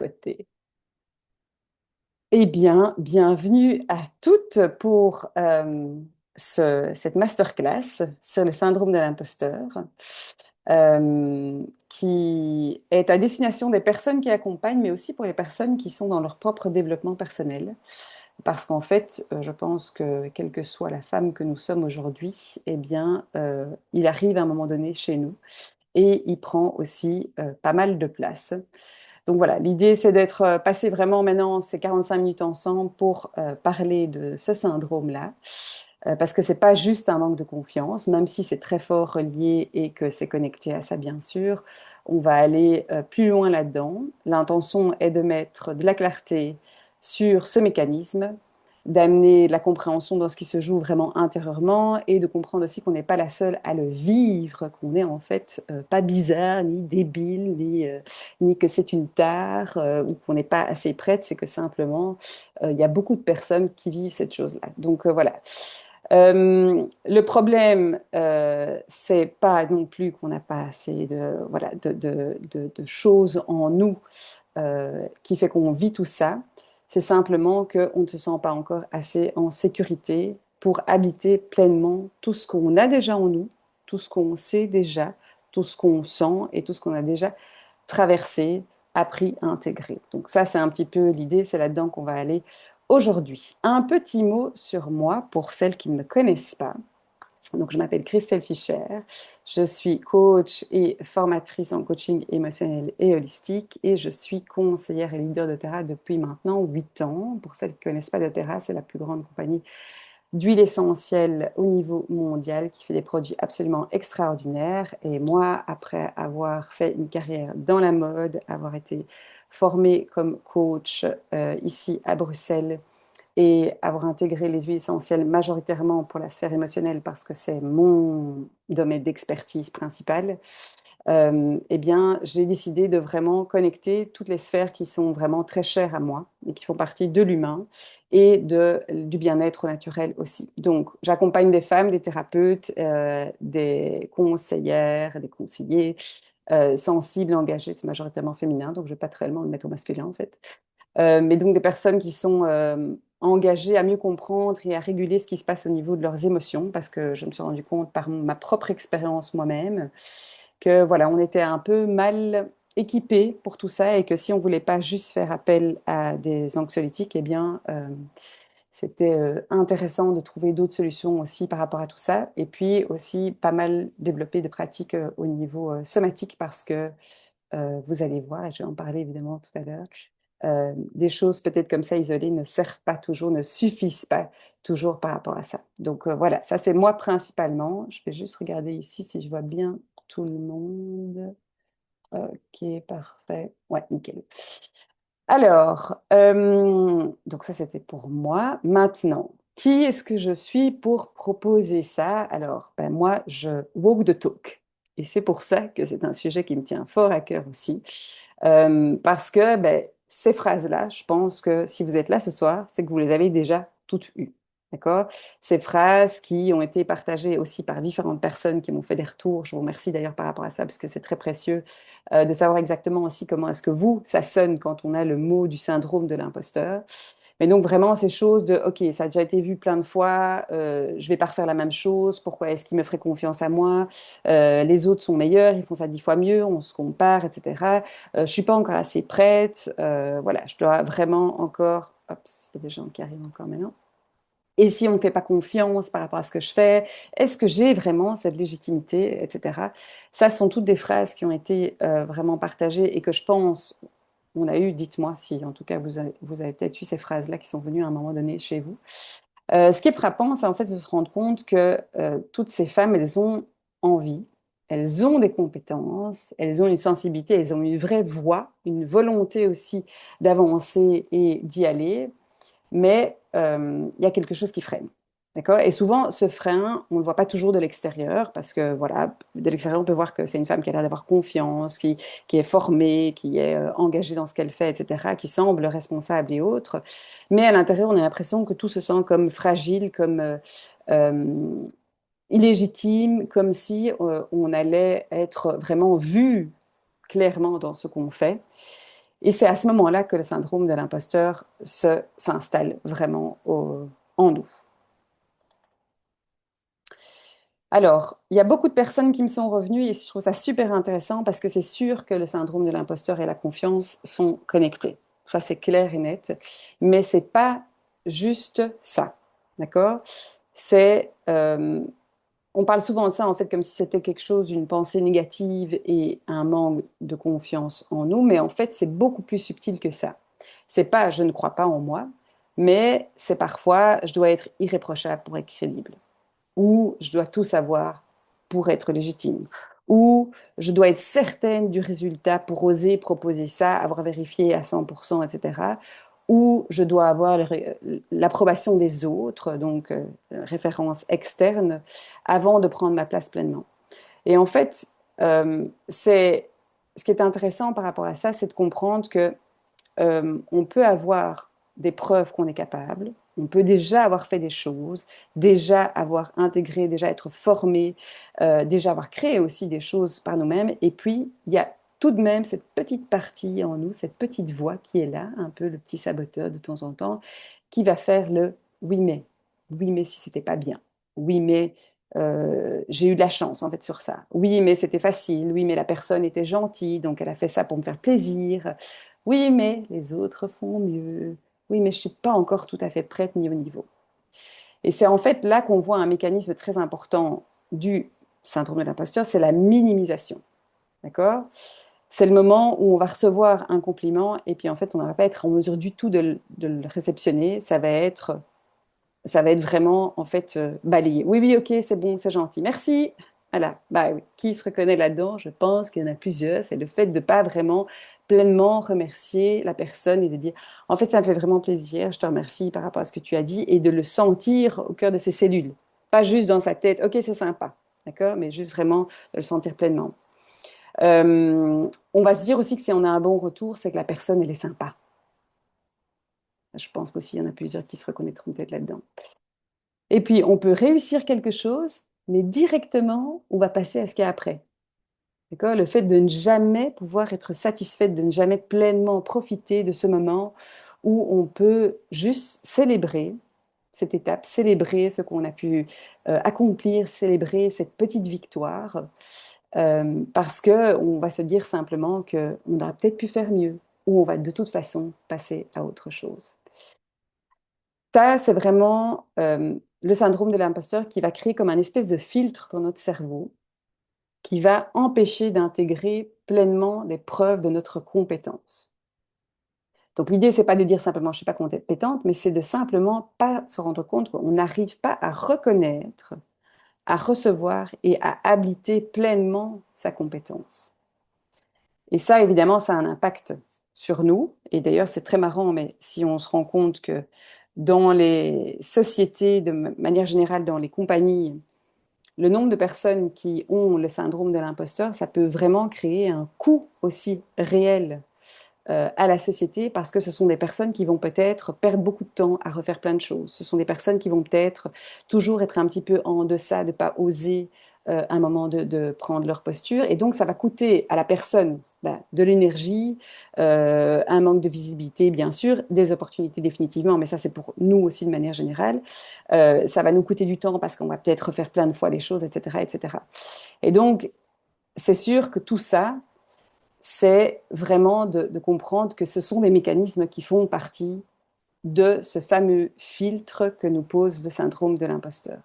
Côté. Eh bien, bienvenue à toutes pour cette masterclass sur le syndrome de l'imposteur, qui est à destination des personnes qui accompagnent, mais aussi pour les personnes qui sont dans leur propre développement personnel. Parce qu'en fait, je pense que quelle que soit la femme que nous sommes aujourd'hui, eh bien, il arrive à un moment donné chez nous et il prend aussi pas mal de place. Donc voilà, l'idée c'est d'être passé vraiment maintenant ces 45 minutes ensemble pour parler de ce syndrome-là, parce que c'est pas juste un manque de confiance, même si c'est très fort relié et que c'est connecté à ça bien sûr. On va aller plus loin là-dedans. L'intention est de mettre de la clarté sur ce mécanisme, d'amener de la compréhension dans ce qui se joue vraiment intérieurement et de comprendre aussi qu'on n'est pas la seule à le vivre, qu'on est en fait pas bizarre, ni débile, ni que c'est une tare ou qu'on n'est pas assez prête, c'est que simplement il y a beaucoup de personnes qui vivent cette chose-là. Donc voilà. Le problème, c'est pas non plus qu'on n'a pas assez de, voilà, de choses en nous qui fait qu'on vit tout ça. C'est simplement qu'on ne se sent pas encore assez en sécurité pour habiter pleinement tout ce qu'on a déjà en nous, tout ce qu'on sait déjà, tout ce qu'on sent et tout ce qu'on a déjà traversé, appris, intégré. Donc ça, c'est un petit peu l'idée, c'est là-dedans qu'on va aller aujourd'hui. Un petit mot sur moi pour celles qui ne me connaissent pas. Donc, je m'appelle Christelle Fischer, je suis coach et formatrice en coaching émotionnel et holistique et je suis conseillère et leader de Terra depuis maintenant 8 ans. Pour celles qui ne connaissent pas de Terra, c'est la plus grande compagnie d'huile essentielle au niveau mondial qui fait des produits absolument extraordinaires. Et moi, après avoir fait une carrière dans la mode, avoir été formée comme coach ici à Bruxelles, et avoir intégré les huiles essentielles majoritairement pour la sphère émotionnelle parce que c'est mon domaine d'expertise principal, eh bien, j'ai décidé de vraiment connecter toutes les sphères qui sont vraiment très chères à moi et qui font partie de l'humain et du bien-être naturel aussi. Donc, j'accompagne des femmes, des thérapeutes, des conseillères, des conseillers sensibles, engagés, c'est majoritairement féminin, donc je ne vais pas très réellement le mettre au masculin en fait. Mais donc des personnes qui sont engagées à mieux comprendre et à réguler ce qui se passe au niveau de leurs émotions, parce que je me suis rendu compte par ma propre expérience moi-même que voilà, on était un peu mal équipé pour tout ça et que si on voulait pas juste faire appel à des anxiolytiques, eh bien c'était intéressant de trouver d'autres solutions aussi par rapport à tout ça. Et puis aussi pas mal développer des pratiques au niveau somatique parce que vous allez voir, et je vais en parler évidemment tout à l'heure, des choses peut-être comme ça isolées ne servent pas toujours, ne suffisent pas toujours par rapport à ça. Donc voilà, ça c'est moi principalement. Je vais juste regarder ici si je vois bien tout le monde. Ok, parfait. Ouais, nickel. Alors, donc ça c'était pour moi. Maintenant, qui est-ce que je suis pour proposer ça? Alors, ben moi, je walk the talk. Et c'est pour ça que c'est un sujet qui me tient fort à cœur aussi. Parce que ben, ces phrases-là, je pense que si vous êtes là ce soir, c'est que vous les avez déjà toutes eues. D'accord? Ces phrases qui ont été partagées aussi par différentes personnes qui m'ont fait des retours. Je vous remercie d'ailleurs par rapport à ça parce que c'est très précieux de savoir exactement aussi comment est-ce que vous, ça sonne quand on a le mot du syndrome de l'imposteur. Mais donc vraiment ces choses de, OK, ça a déjà été vu plein de fois, je vais pas refaire la même chose, pourquoi est-ce qu'il me ferait confiance à moi? Les autres sont meilleurs, ils font ça 10 fois mieux, on se compare, etc. Je suis pas encore assez prête, voilà, je dois vraiment encore, hop, il y a des gens qui arrivent encore maintenant. Et si on ne me fait pas confiance par rapport à ce que je fais, est-ce que j'ai vraiment cette légitimité, etc. Ça sont toutes des phrases qui ont été vraiment partagées et que je pense, on a eu, dites-moi si en tout cas vous avez peut-être eu ces phrases-là qui sont venues à un moment donné chez vous. Ce qui est frappant, c'est en fait de se rendre compte que toutes ces femmes, elles ont envie, elles ont des compétences, elles ont une sensibilité, elles ont une vraie voix, une volonté aussi d'avancer et d'y aller, mais il y a quelque chose qui freine. D'accord? Et souvent, ce frein, on ne le voit pas toujours de l'extérieur, parce que, voilà, de l'extérieur, on peut voir que c'est une femme qui a l'air d'avoir confiance, qui est formée, qui est engagée dans ce qu'elle fait, etc., qui semble responsable et autres. Mais à l'intérieur, on a l'impression que tout se sent comme fragile, comme euh, illégitime, comme si on allait être vraiment vu clairement dans ce qu'on fait. Et c'est à ce moment-là que le syndrome de l'imposteur s'installe vraiment en nous. Alors, il y a beaucoup de personnes qui me sont revenues et je trouve ça super intéressant parce que c'est sûr que le syndrome de l'imposteur et la confiance sont connectés. Ça, c'est clair et net. Mais c'est pas juste ça. D'accord? C'est, on parle souvent de ça en fait comme si c'était quelque chose, une pensée négative et un manque de confiance en nous, mais en fait, c'est beaucoup plus subtil que ça. C'est pas je ne crois pas en moi, mais c'est parfois je dois être irréprochable pour être crédible ou je dois tout savoir pour être légitime, ou je dois être certaine du résultat pour oser proposer ça, avoir vérifié à 100%, etc. Ou je dois avoir l'approbation des autres, donc référence externe, avant de prendre ma place pleinement. Et en fait, ce qui est intéressant par rapport à ça, c'est de comprendre que on peut avoir des preuves qu'on est capable, on peut déjà avoir fait des choses, déjà avoir intégré, déjà être formé, déjà avoir créé aussi des choses par nous-mêmes. Et puis, il y a tout de même cette petite partie en nous, cette petite voix qui est là, un peu le petit saboteur de temps en temps, qui va faire le oui mais si c'était pas bien, oui mais j'ai eu de la chance en fait sur ça, oui mais c'était facile, oui mais la personne était gentille donc elle a fait ça pour me faire plaisir, oui, mais les autres font mieux. Oui, mais je ne suis pas encore tout à fait prête ni au niveau. Et c'est en fait là qu'on voit un mécanisme très important du syndrome de l'imposteur, c'est la minimisation. D'accord? C'est le moment où on va recevoir un compliment et puis en fait, on ne va pas être en mesure du tout de le réceptionner. Ça va être vraiment en fait balayé. Oui, oui, ok, c'est bon, c'est gentil. Merci. Voilà. Bah oui. Qui se reconnaît là-dedans? Je pense qu'il y en a plusieurs. C'est le fait de ne pas vraiment pleinement remercier la personne et de dire, en fait, ça me fait vraiment plaisir. Je te remercie par rapport à ce que tu as dit et de le sentir au cœur de ses cellules. Pas juste dans sa tête. Ok, c'est sympa. D'accord? Mais juste vraiment de le sentir pleinement. On va se dire aussi que si on a un bon retour, c'est que la personne, elle est sympa. Je pense qu'aussi, il y en a plusieurs qui se reconnaîtront peut-être là-dedans. Et puis, on peut réussir quelque chose, mais directement, on va passer à ce qu'il y a après. D'accord? Le fait de ne jamais pouvoir être satisfaite, de ne jamais pleinement profiter de ce moment où on peut juste célébrer cette étape, célébrer ce qu'on a pu accomplir, célébrer cette petite victoire, parce que on va se dire simplement qu'on aurait peut-être pu faire mieux, ou on va de toute façon passer à autre chose. Ça, c'est vraiment le syndrome de l'imposteur qui va créer comme un espèce de filtre dans notre cerveau qui va empêcher d'intégrer pleinement des preuves de notre compétence. Donc l'idée, c'est pas de dire simplement je suis pas compétente, mais c'est de simplement pas se rendre compte qu'on n'arrive pas à reconnaître, à recevoir et à habiliter pleinement sa compétence. Et ça, évidemment, ça a un impact sur nous. Et d'ailleurs, c'est très marrant, mais si on se rend compte que dans les sociétés, de manière générale, dans les compagnies, le nombre de personnes qui ont le syndrome de l'imposteur, ça peut vraiment créer un coût aussi réel à la société parce que ce sont des personnes qui vont peut-être perdre beaucoup de temps à refaire plein de choses. Ce sont des personnes qui vont peut-être toujours être un petit peu en deçà, de ne pas oser un moment de prendre leur posture. Et donc, ça va coûter à la personne de l'énergie, un manque de visibilité, bien sûr, des opportunités définitivement, mais ça, c'est pour nous aussi de manière générale. Ça va nous coûter du temps parce qu'on va peut-être refaire plein de fois les choses, etc., etc. Et donc, c'est sûr que tout ça, c'est vraiment de comprendre que ce sont des mécanismes qui font partie de ce fameux filtre que nous pose le syndrome de l'imposteur.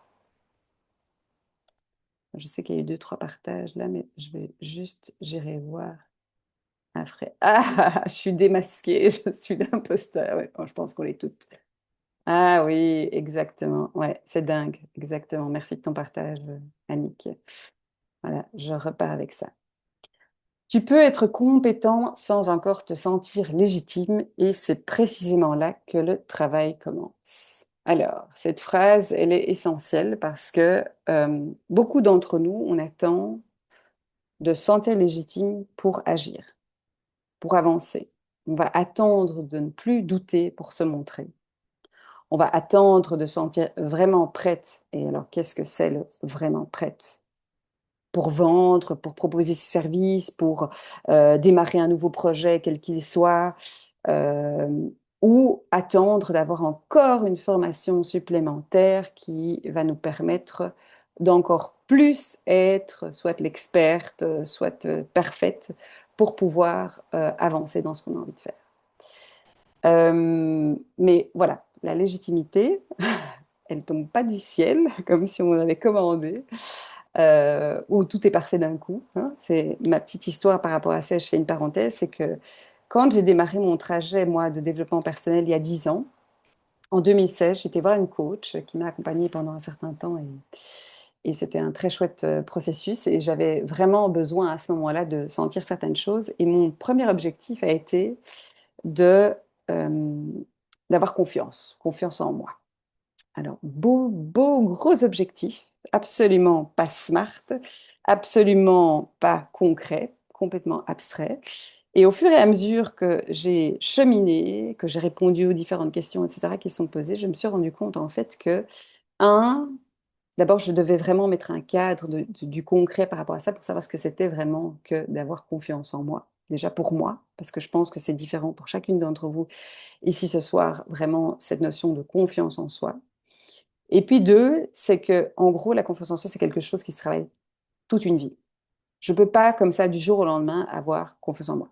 Je sais qu'il y a eu deux, trois partages là, mais je vais juste, j'irai voir après. Ah, je suis démasquée, je suis l'imposteur. Ouais, bon, je pense qu'on l'est toutes. Ah oui, exactement. Ouais, c'est dingue, exactement. Merci de ton partage, Annick. Voilà, je repars avec ça. Tu peux être compétent sans encore te sentir légitime et c'est précisément là que le travail commence. Alors, cette phrase, elle est essentielle parce que beaucoup d'entre nous, on attend de se sentir légitime pour agir, pour avancer. On va attendre de ne plus douter pour se montrer. On va attendre de se sentir vraiment prête. Et alors, qu'est-ce que c'est le vraiment prête? pour vendre, pour proposer ses services, pour démarrer un nouveau projet, quel qu'il soit, euh, ou attendre d'avoir encore une formation supplémentaire qui va nous permettre d'encore plus être soit l'experte, soit parfaite pour pouvoir avancer dans ce qu'on a envie de faire. Mais voilà, la légitimité, elle tombe pas du ciel, comme si on avait commandé, où tout est parfait d'un coup, hein. C'est ma petite histoire par rapport à ça. Je fais une parenthèse, c'est que quand j'ai démarré mon trajet, moi, de développement personnel il y a 10 ans, en 2016, j'étais voir une coach qui m'a accompagnée pendant un certain temps et c'était un très chouette processus et j'avais vraiment besoin à ce moment-là de sentir certaines choses. Et mon premier objectif a été de, euh, d'avoir confiance, confiance en moi. Alors, beau, gros objectif, absolument pas smart, absolument pas concret, complètement abstrait. Et au fur et à mesure que j'ai cheminé, que j'ai répondu aux différentes questions, etc., qui sont posées, je me suis rendu compte en fait que, un, d'abord, je devais vraiment mettre un cadre du concret par rapport à ça pour savoir ce que c'était vraiment que d'avoir confiance en moi. Déjà pour moi, parce que je pense que c'est différent pour chacune d'entre vous ici ce soir, vraiment cette notion de confiance en soi. Et puis deux, c'est que, en gros, la confiance en soi, c'est quelque chose qui se travaille toute une vie. Je ne peux pas, comme ça, du jour au lendemain, avoir confiance en moi.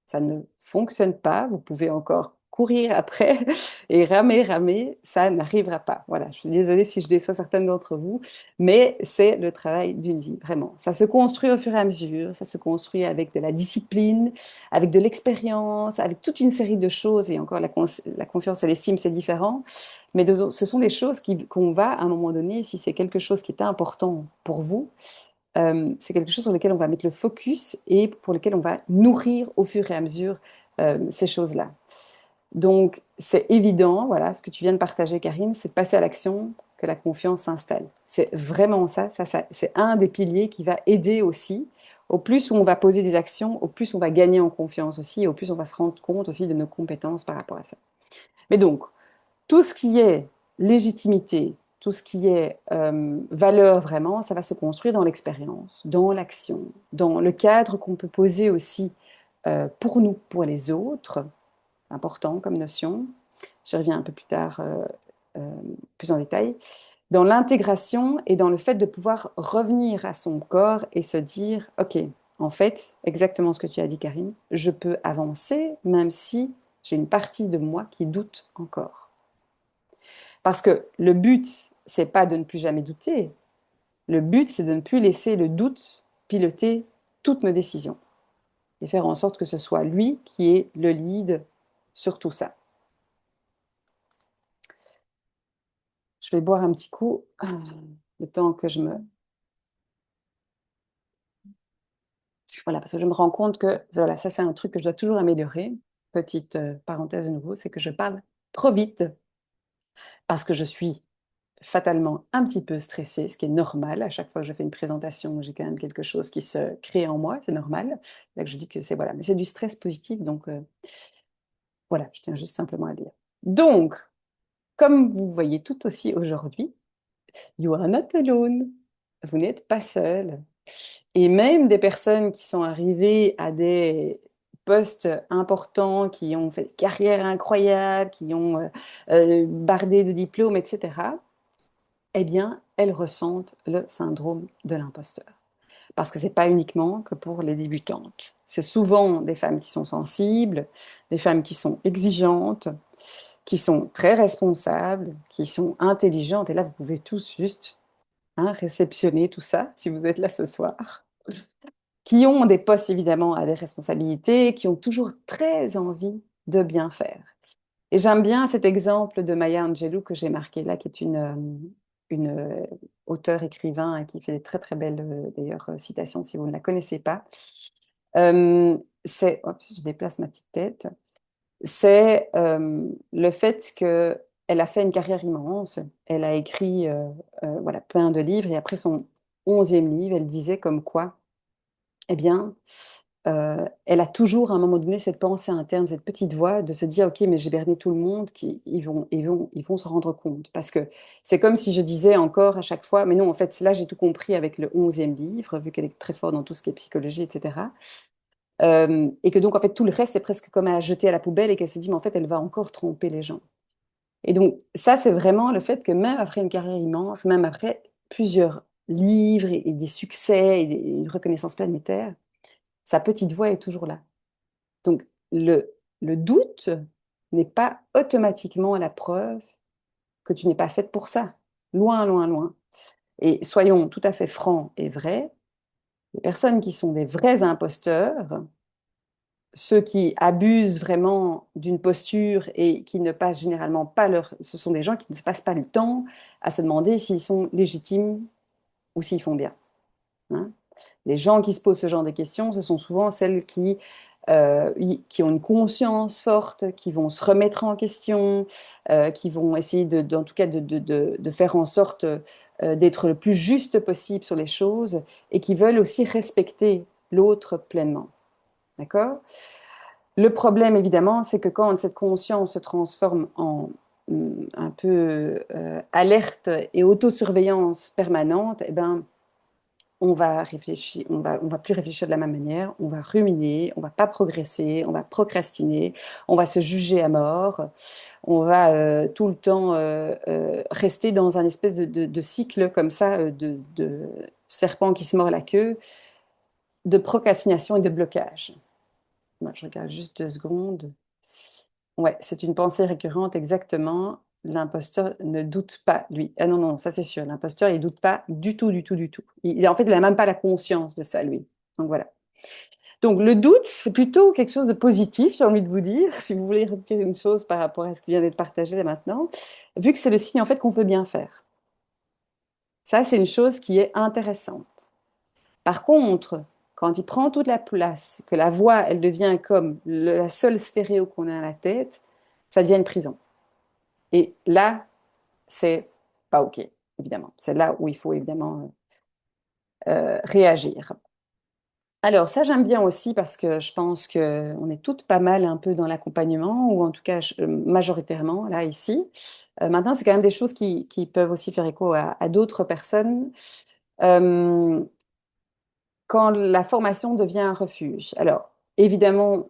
Ça ne fonctionne pas. Vous pouvez encore courir après et ramer, ramer. Ça n'arrivera pas. Voilà, je suis désolée si je déçois certaines d'entre vous, mais c'est le travail d'une vie, vraiment. Ça se construit au fur et à mesure. Ça se construit avec de la discipline, avec de l'expérience, avec toute une série de choses. Et encore, la confiance et l'estime, c'est différent. Mais ce sont des choses qu'on va, à un moment donné, si c'est quelque chose qui est important pour vous, c'est quelque chose sur lequel on va mettre le focus et pour lequel on va nourrir au fur et à mesure ces choses-là. Donc, c'est évident, voilà, ce que tu viens de partager, Karine, c'est de passer à l'action que la confiance s'installe. C'est vraiment ça, c'est un des piliers qui va aider aussi. Au plus où on va poser des actions, au plus on va gagner en confiance aussi, et au plus on va se rendre compte aussi de nos compétences par rapport à ça. Mais donc, tout ce qui est légitimité, tout ce qui est valeur vraiment, ça va se construire dans l'expérience, dans l'action, dans le cadre qu'on peut poser aussi pour nous, pour les autres, important comme notion. Je reviens un peu plus tard, plus en détail. Dans l'intégration et dans le fait de pouvoir revenir à son corps et se dire, OK, en fait, exactement ce que tu as dit, Karine, je peux avancer même si j'ai une partie de moi qui doute encore. Parce que le but, c'est pas de ne plus jamais douter. Le but, c'est de ne plus laisser le doute piloter toutes nos décisions et faire en sorte que ce soit lui qui est le lead sur tout ça. Je vais boire un petit coup, le temps que je me... Voilà, parce que je me rends compte que voilà, ça, c'est un truc que je dois toujours améliorer. Petite parenthèse de nouveau, c'est que je parle trop vite parce que je suis fatalement un petit peu stressée, ce qui est normal. À chaque fois que je fais une présentation, j'ai quand même quelque chose qui se crée en moi, c'est normal. Là que je dis que c'est voilà, mais c'est du stress positif, donc voilà, je tiens juste simplement à le dire. Donc, comme vous voyez tout aussi aujourd'hui, you are not alone. Vous n'êtes pas seul. Et même des personnes qui sont arrivées à des postes importants, qui ont fait une carrière incroyable, qui ont bardé de diplômes, etc., eh bien, elles ressentent le syndrome de l'imposteur. Parce que ce n'est pas uniquement que pour les débutantes. C'est souvent des femmes qui sont sensibles, des femmes qui sont exigeantes, qui sont très responsables, qui sont intelligentes. Et là, vous pouvez tous juste réceptionner tout ça, si vous êtes là ce soir. Qui ont des postes, évidemment, à des responsabilités, qui ont toujours très envie de bien faire. Et j'aime bien cet exemple de Maya Angelou que j'ai marqué là, qui est une auteure écrivain et qui fait des très très belles d'ailleurs citations si vous ne la connaissez pas. C'est, hop, je déplace ma petite tête. C'est le fait que elle a fait une carrière immense. Elle a écrit voilà plein de livres et après son 11e livre, elle disait comme quoi, eh bien, elle a toujours à un moment donné cette pensée interne, cette petite voix de se dire, OK, mais j'ai berné tout le monde, ils vont se rendre compte. Parce que c'est comme si je disais encore à chaque fois, mais non, en fait, là, j'ai tout compris avec le 11e livre, vu qu'elle est très forte dans tout ce qui est psychologie, etc. Et que donc, en fait, tout le reste est presque comme à jeter à la poubelle et qu'elle s'est dit, mais en fait, elle va encore tromper les gens. Et donc, ça, c'est vraiment le fait que même après une carrière immense, même après plusieurs livres et des succès et une reconnaissance planétaire, sa petite voix est toujours là. Donc, le doute n'est pas automatiquement la preuve que tu n'es pas faite pour ça. Loin, loin, loin. Et soyons tout à fait francs et vrais, les personnes qui sont des vrais imposteurs, ceux qui abusent vraiment d'une posture et qui ne passent généralement pas leur... Ce sont des gens qui ne se passent pas le temps à se demander s'ils sont légitimes ou s'ils font bien. Hein. Les gens qui se posent ce genre de questions, ce sont souvent celles qui ont une conscience forte, qui vont se remettre en question, qui vont essayer, en tout cas, de faire en sorte d'être le plus juste possible sur les choses et qui veulent aussi respecter l'autre pleinement. D'accord? Le problème, évidemment, c'est que quand cette conscience se transforme en un peu alerte et autosurveillance permanente, eh ben, on va réfléchir, on va plus réfléchir de la même manière, on va ruminer, on va pas progresser, on va procrastiner, on va se juger à mort, on va tout le temps rester dans un espèce de cycle comme ça, de serpent qui se mord la queue, de procrastination et de blocage. Moi, je regarde juste 2 secondes. Ouais, c'est une pensée récurrente, exactement. L'imposteur ne doute pas, lui. Ah non, non, ça c'est sûr. L'imposteur, il doute pas du tout, du tout, du tout. En fait, il n'a même pas la conscience de ça, lui. Donc voilà. Donc le doute, c'est plutôt quelque chose de positif, j'ai envie de vous dire, si vous voulez retirer une chose par rapport à ce qui vient d'être partagé là maintenant, vu que c'est le signe en fait qu'on veut bien faire. Ça, c'est une chose qui est intéressante. Par contre, quand il prend toute la place, que la voix, elle devient comme la seule stéréo qu'on a à la tête, ça devient une prison. Et là, c'est pas OK, évidemment. C'est là où il faut évidemment réagir. Alors, ça, j'aime bien aussi parce que je pense qu'on est toutes pas mal un peu dans l'accompagnement, ou en tout cas majoritairement, là, ici. Maintenant, c'est quand même des choses qui peuvent aussi faire écho à d'autres personnes. Euh, Quand la formation devient un refuge. Alors, évidemment,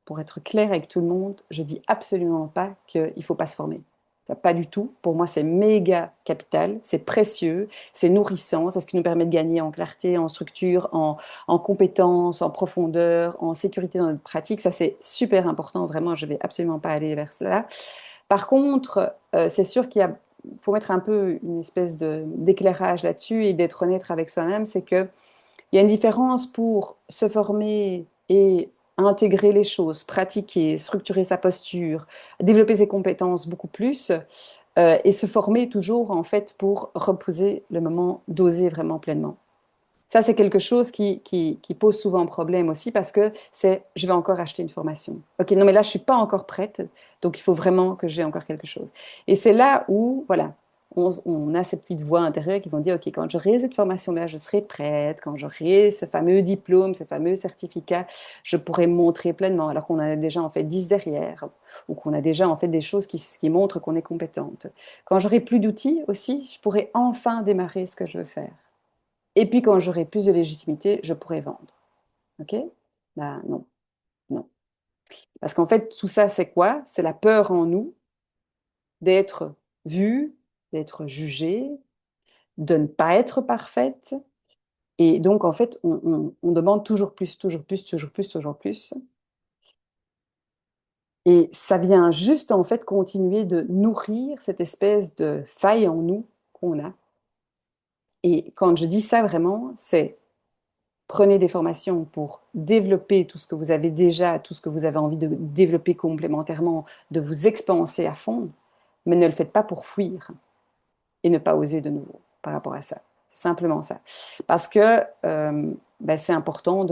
pour être clair avec tout le monde, je dis absolument pas qu'il ne faut pas se former. Pas du tout. Pour moi, c'est méga capital, c'est précieux, c'est nourrissant, c'est ce qui nous permet de gagner en clarté, en structure, en compétences, en profondeur, en sécurité dans notre pratique. Ça, c'est super important. Vraiment, je ne vais absolument pas aller vers cela. Par contre, c'est sûr faut mettre un peu une espèce d'éclairage là-dessus et d'être honnête avec soi-même. C'est que il y a une différence pour se former et intégrer les choses, pratiquer, structurer sa posture, développer ses compétences beaucoup plus, et se former toujours en fait pour reposer le moment d'oser vraiment pleinement. Ça, c'est quelque chose qui pose souvent problème aussi parce que c'est je vais encore acheter une formation. Ok, non, mais là, je suis pas encore prête, donc il faut vraiment que j'ai encore quelque chose. Et c'est là où, voilà, on a ces petites voix intérieures qui vont dire, ok, quand j'aurai cette formation-là, je serai prête, quand j'aurai ce fameux diplôme, ce fameux certificat, je pourrai me montrer pleinement, alors qu'on en a déjà en fait 10 derrière, ou qu'on a déjà en fait des choses qui montrent qu'on est compétente. Quand j'aurai plus d'outils aussi, je pourrai enfin démarrer ce que je veux faire. Et puis quand j'aurai plus de légitimité, je pourrai vendre. OK? Ben non, non. Parce qu'en fait, tout ça, c'est quoi? C'est la peur en nous d'être vue, d'être jugée, de ne pas être parfaite. Et donc, en fait, on demande toujours plus, toujours plus, toujours plus, toujours plus. Et ça vient juste, en fait, continuer de nourrir cette espèce de faille en nous qu'on a. Et quand je dis ça vraiment, c'est prenez des formations pour développer tout ce que vous avez déjà, tout ce que vous avez envie de développer complémentairement, de vous expanser à fond, mais ne le faites pas pour fuir et ne pas oser de nouveau par rapport à ça. C'est simplement ça. Parce que ben, c'est important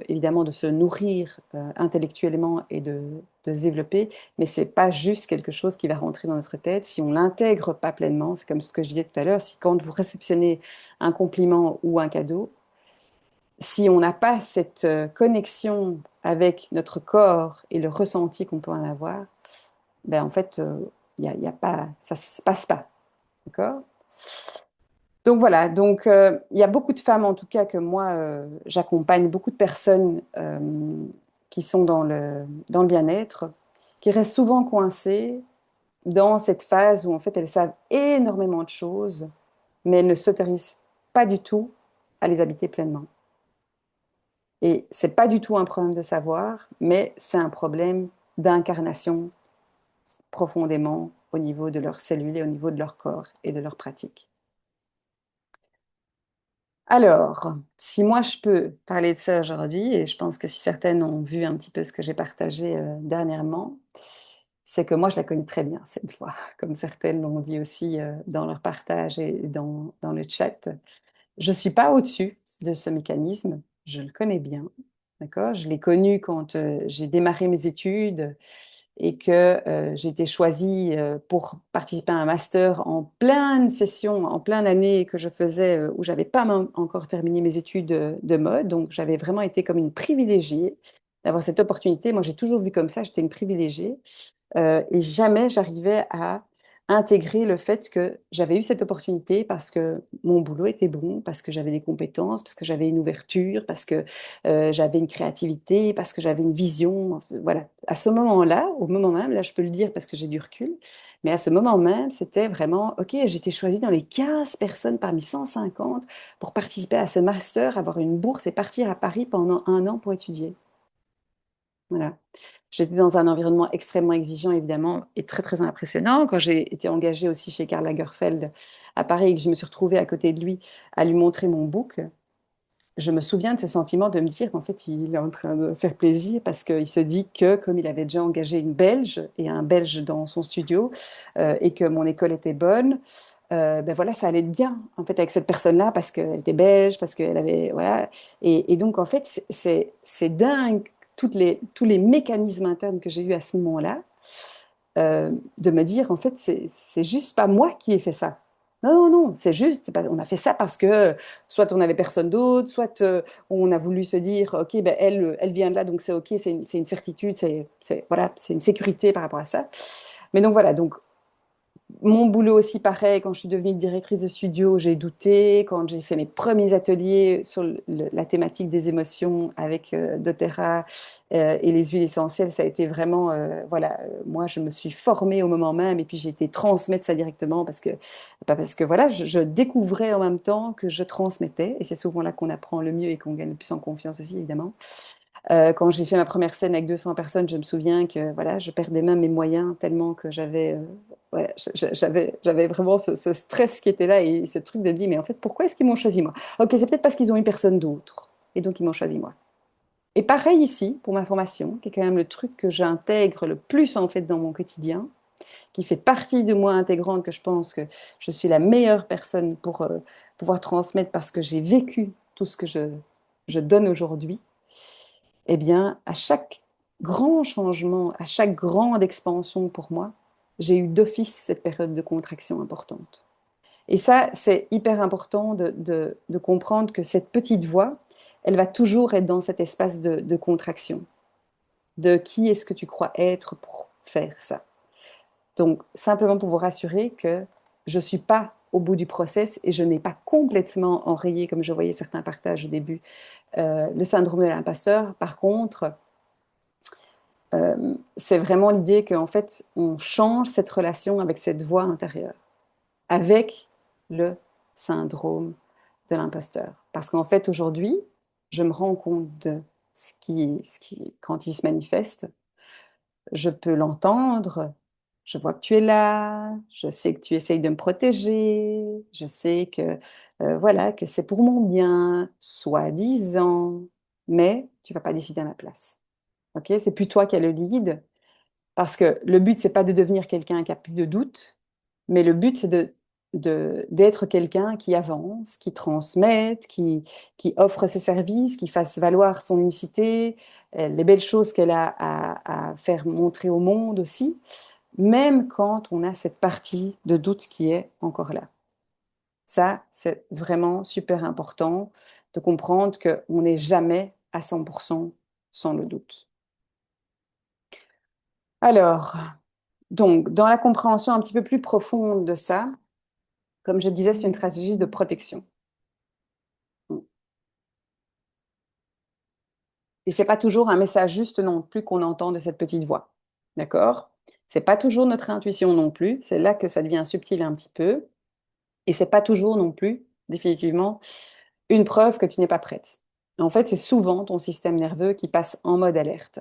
évidemment de se nourrir intellectuellement et de se développer, mais c'est pas juste quelque chose qui va rentrer dans notre tête si on l'intègre pas pleinement. C'est comme ce que je disais tout à l'heure, si quand vous réceptionnez un compliment ou un cadeau, si on n'a pas cette connexion avec notre corps et le ressenti qu'on peut en avoir, ben en fait, y a pas, ça ne se passe pas. D'accord? Donc voilà, donc il y a beaucoup de femmes en tout cas que moi j'accompagne, beaucoup de personnes qui sont dans le bien-être, qui restent souvent coincées dans cette phase où en fait elles savent énormément de choses, mais elles ne s'autorisent pas du tout à les habiter pleinement. Et c'est pas du tout un problème de savoir, mais c'est un problème d'incarnation profondément au niveau de leurs cellules et au niveau de leur corps et de leur pratique. Alors, si moi je peux parler de ça aujourd'hui, et je pense que si certaines ont vu un petit peu ce que j'ai partagé dernièrement, c'est que moi je la connais très bien, cette voix, comme certaines l'ont dit aussi dans leur partage et dans le chat. Je ne suis pas au-dessus de ce mécanisme, je le connais bien, d'accord? Je l'ai connu quand j'ai démarré mes études et que j'ai été choisie pour participer à un master en pleine session, en pleine année que je faisais où j'avais pas encore terminé mes études de mode. Donc j'avais vraiment été comme une privilégiée d'avoir cette opportunité. Moi, j'ai toujours vu comme ça, j'étais une privilégiée. Et jamais j'arrivais à intégrer le fait que j'avais eu cette opportunité parce que mon boulot était bon, parce que j'avais des compétences, parce que j'avais une ouverture, parce que j'avais une créativité, parce que j'avais une vision. Voilà. À ce moment-là, au moment même, là je peux le dire parce que j'ai du recul, mais à ce moment même, c'était vraiment, OK, j'étais choisie dans les 15 personnes parmi 150 pour participer à ce master, avoir une bourse et partir à Paris pendant un an pour étudier. Voilà. J'étais dans un environnement extrêmement exigeant, évidemment, et très, très impressionnant. Quand j'ai été engagée aussi chez Karl Lagerfeld à Paris et que je me suis retrouvée à côté de lui à lui montrer mon book, je me souviens de ce sentiment de me dire qu'en fait, il est en train de faire plaisir parce qu'il se dit que, comme il avait déjà engagé une Belge et un Belge dans son studio et que mon école était bonne, ben voilà, ça allait bien en fait avec cette personne-là parce qu'elle était belge, parce qu'elle avait voilà. Et donc en fait, c'est dingue tous les mécanismes internes que j'ai eu à ce moment-là de me dire, en fait, c'est juste pas moi qui ai fait ça. Non, non, non, c'est juste, on a fait ça parce que soit on avait personne d'autre, soit on a voulu se dire, OK, ben elle vient de là, donc c'est OK, c'est une certitude, voilà, c'est une sécurité par rapport à ça. Mais donc voilà, donc mon boulot aussi, pareil, quand je suis devenue directrice de studio, j'ai douté. Quand j'ai fait mes premiers ateliers sur la thématique des émotions avec doTERRA et les huiles essentielles, ça a été vraiment, voilà, moi je me suis formée au moment même et puis j'ai été transmettre ça directement pas parce que voilà, je découvrais en même temps que je transmettais et c'est souvent là qu'on apprend le mieux et qu'on gagne le plus en confiance aussi, évidemment. Quand j'ai fait ma première scène avec 200 personnes, je me souviens que voilà, je perdais même mes moyens tellement que j'avais ouais, j'avais vraiment ce stress qui était là et ce truc de dire, mais en fait, pourquoi est-ce qu'ils m'ont choisi moi? Ok, c'est peut-être parce qu'ils ont eu personne d'autre. Et donc, ils m'ont choisi moi. Et pareil ici, pour ma formation, qui est quand même le truc que j'intègre le plus en fait dans mon quotidien, qui fait partie de moi intégrante, que je pense que je suis la meilleure personne pour pouvoir transmettre parce que j'ai vécu tout ce que je donne aujourd'hui eh bien, à chaque grand changement, à chaque grande expansion pour moi, j'ai eu d'office cette période de contraction importante. Et ça, c'est hyper important de comprendre que cette petite voix, elle va toujours être dans cet espace de contraction, de qui est-ce que tu crois être pour faire ça. Donc, simplement pour vous rassurer que je ne suis pas au bout du process et je n'ai pas complètement enrayé, comme je voyais certains partages au début, le syndrome de l'imposteur. Par contre, c'est vraiment l'idée qu'en fait, on change cette relation avec cette voix intérieure, avec le syndrome de l'imposteur. Parce qu'en fait, aujourd'hui, je me rends compte de quand il se manifeste, je peux l'entendre, je vois que tu es là, je sais que tu essayes de me protéger, je sais que, voilà, que c'est pour mon bien, soi-disant, mais tu vas pas décider à ma place. Ok, c'est plus toi qui as le lead, parce que le but, c'est pas de devenir quelqu'un qui a plus de doutes, mais le but, c'est d'être quelqu'un qui avance, qui transmette, qui offre ses services, qui fasse valoir son unicité, les belles choses qu'elle a à faire montrer au monde aussi, même quand on a cette partie de doute qui est encore là. Ça, c'est vraiment super important de comprendre qu'on n'est jamais à 100% sans le doute. Alors, donc, dans la compréhension un petit peu plus profonde de ça, comme je disais, c'est une stratégie de protection. Et c'est pas toujours un message juste non plus qu'on entend de cette petite voix. D'accord? C'est pas toujours notre intuition non plus. C'est là que ça devient subtil un petit peu. Et c'est pas toujours non plus, définitivement, une preuve que tu n'es pas prête. En fait, c'est souvent ton système nerveux qui passe en mode alerte.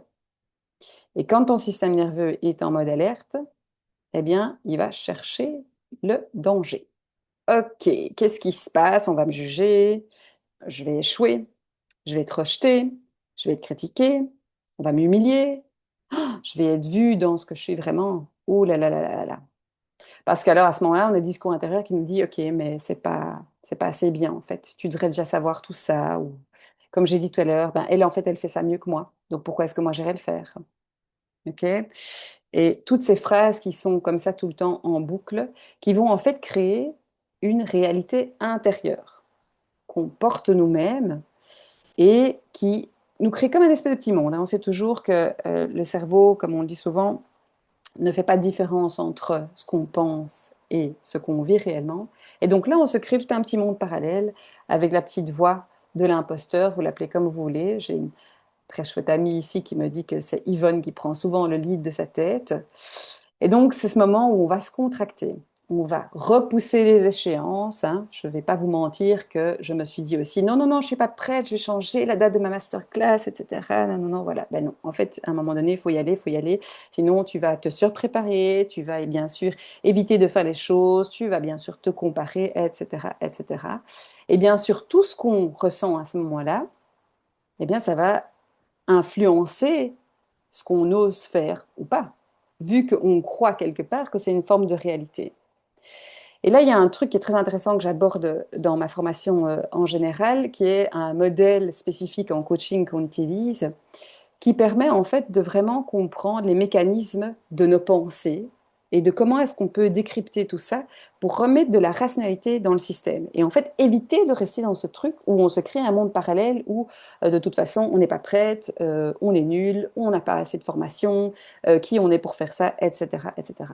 Et quand ton système nerveux est en mode alerte, eh bien, il va chercher le danger. Ok, qu'est-ce qui se passe? On va me juger, je vais échouer, je vais être rejeté, je vais être critiqué, on va m'humilier, je vais être vue dans ce que je suis vraiment. Ouh là là là là là. Parce qu'alors, à ce moment-là, on a le discours intérieur qui nous dit, OK, mais c'est pas assez bien, en fait. Tu devrais déjà savoir tout ça. Ou, comme j'ai dit tout à l'heure, ben, elle, en fait, elle fait ça mieux que moi. Donc, pourquoi est-ce que moi, j'irais le faire? OK? Et toutes ces phrases qui sont comme ça tout le temps en boucle, qui vont, en fait, créer une réalité intérieure qu'on porte nous-mêmes et qui nous crée comme un espèce de petit monde, hein. On sait toujours que le cerveau, comme on le dit souvent, ne fait pas de différence entre ce qu'on pense et ce qu'on vit réellement. Et donc là, on se crée tout un petit monde parallèle avec la petite voix de l'imposteur, vous l'appelez comme vous voulez. J'ai une très chouette amie ici qui me dit que c'est Yvonne qui prend souvent le lead de sa tête. Et donc, c'est ce moment où on va se contracter. On va repousser les échéances, hein. Je ne vais pas vous mentir que je me suis dit aussi, non, non, non, je ne suis pas prête, je vais changer la date de ma masterclass, etc. Non, non, non, voilà. Ben non, en fait, à un moment donné, il faut y aller, il faut y aller. Sinon, tu vas te surpréparer, tu vas bien sûr éviter de faire les choses, tu vas bien sûr te comparer, etc., etc. Et bien sûr, tout ce qu'on ressent à ce moment-là, eh bien, ça va influencer ce qu'on ose faire ou pas, vu qu'on croit quelque part que c'est une forme de réalité. Et là, il y a un truc qui est très intéressant que j'aborde dans ma formation en général, qui est un modèle spécifique en coaching qu'on utilise, qui permet en fait de vraiment comprendre les mécanismes de nos pensées et de comment est-ce qu'on peut décrypter tout ça pour remettre de la rationalité dans le système. Et en fait, éviter de rester dans ce truc où on se crée un monde parallèle où de toute façon, on n'est pas prête, on est nul, on n'a pas assez de formation, qui on est pour faire ça, etc., etc.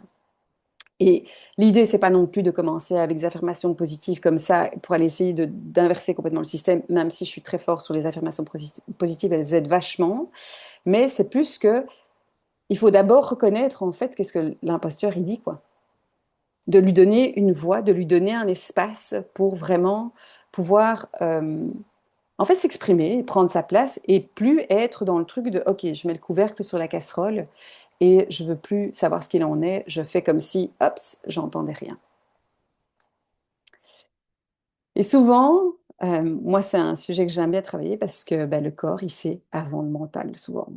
Et l'idée, c'est pas non plus de commencer avec des affirmations positives comme ça pour aller essayer d'inverser complètement le système, même si je suis très fort sur les affirmations positives, elles aident vachement. Mais c'est plus que il faut d'abord reconnaître en fait qu'est-ce que l'imposteur il dit quoi. De lui donner une voix, de lui donner un espace pour vraiment pouvoir en fait s'exprimer, prendre sa place et plus être dans le truc de OK, je mets le couvercle sur la casserole et je veux plus savoir ce qu'il en est, je fais comme si hop, j'entendais rien. Et souvent, moi c'est un sujet que j'aime bien travailler parce que ben, le corps il sait avant le mental souvent.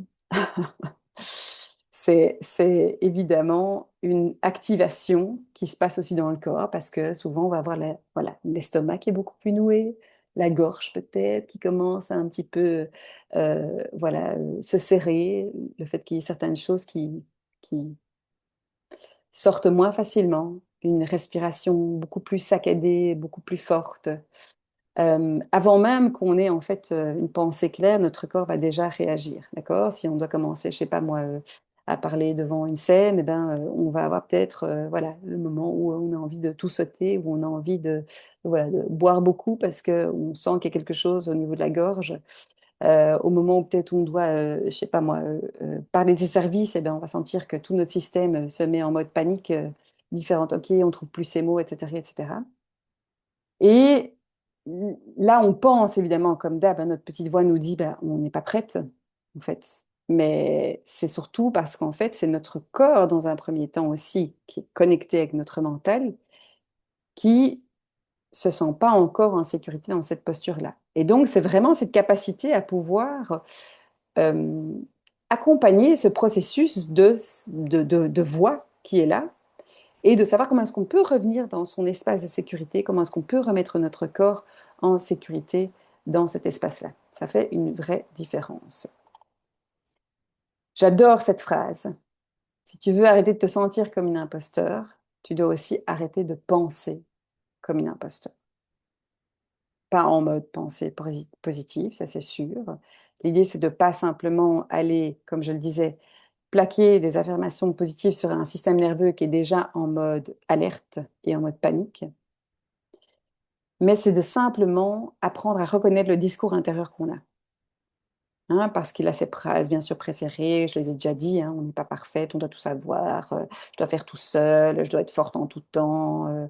C'est évidemment une activation qui se passe aussi dans le corps parce que souvent on va avoir voilà, l'estomac qui est beaucoup plus noué, la gorge peut-être qui commence à un petit peu voilà, se serrer, le fait qu'il y ait certaines choses qui sortent moins facilement, une respiration beaucoup plus saccadée, beaucoup plus forte. Avant même qu'on ait en fait une pensée claire, notre corps va déjà réagir, d'accord? Si on doit commencer, je sais pas moi, à parler devant une scène, eh ben, on va avoir peut-être voilà, le moment où on a envie de tout sauter, où on a envie voilà, de boire beaucoup parce qu'on sent qu'il y a quelque chose au niveau de la gorge. Au moment où peut-être on doit, je sais pas moi, parler de ses services, eh ben, on va sentir que tout notre système se met en mode panique, différent, ok, on trouve plus ces mots, etc., etc. Et là, on pense évidemment, comme d'hab, hein, notre petite voix nous dit, bah, on n'est pas prête, en fait. Mais c'est surtout parce qu'en fait, c'est notre corps, dans un premier temps aussi, qui est connecté avec notre mental, qui se sent pas encore en sécurité dans cette posture-là. Et donc, c'est vraiment cette capacité à pouvoir euh, accompagner ce processus de voix qui est là et de savoir comment est-ce qu'on peut revenir dans son espace de sécurité, comment est-ce qu'on peut remettre notre corps en sécurité dans cet espace-là. Ça fait une vraie différence. J'adore cette phrase. Si tu veux arrêter de te sentir comme une imposteur, tu dois aussi arrêter de penser comme une imposteur. pas en mode pensée positive, ça c'est sûr. L'idée, c'est de pas simplement aller, comme je le disais, plaquer des affirmations positives sur un système nerveux qui est déjà en mode alerte et en mode panique, mais c'est de simplement apprendre à reconnaître le discours intérieur qu'on a. Hein, parce qu'il a ses phrases bien sûr préférées, je les ai déjà dit, hein, on n'est pas parfaite, on doit tout savoir, je dois faire tout seul, je dois être forte en tout temps,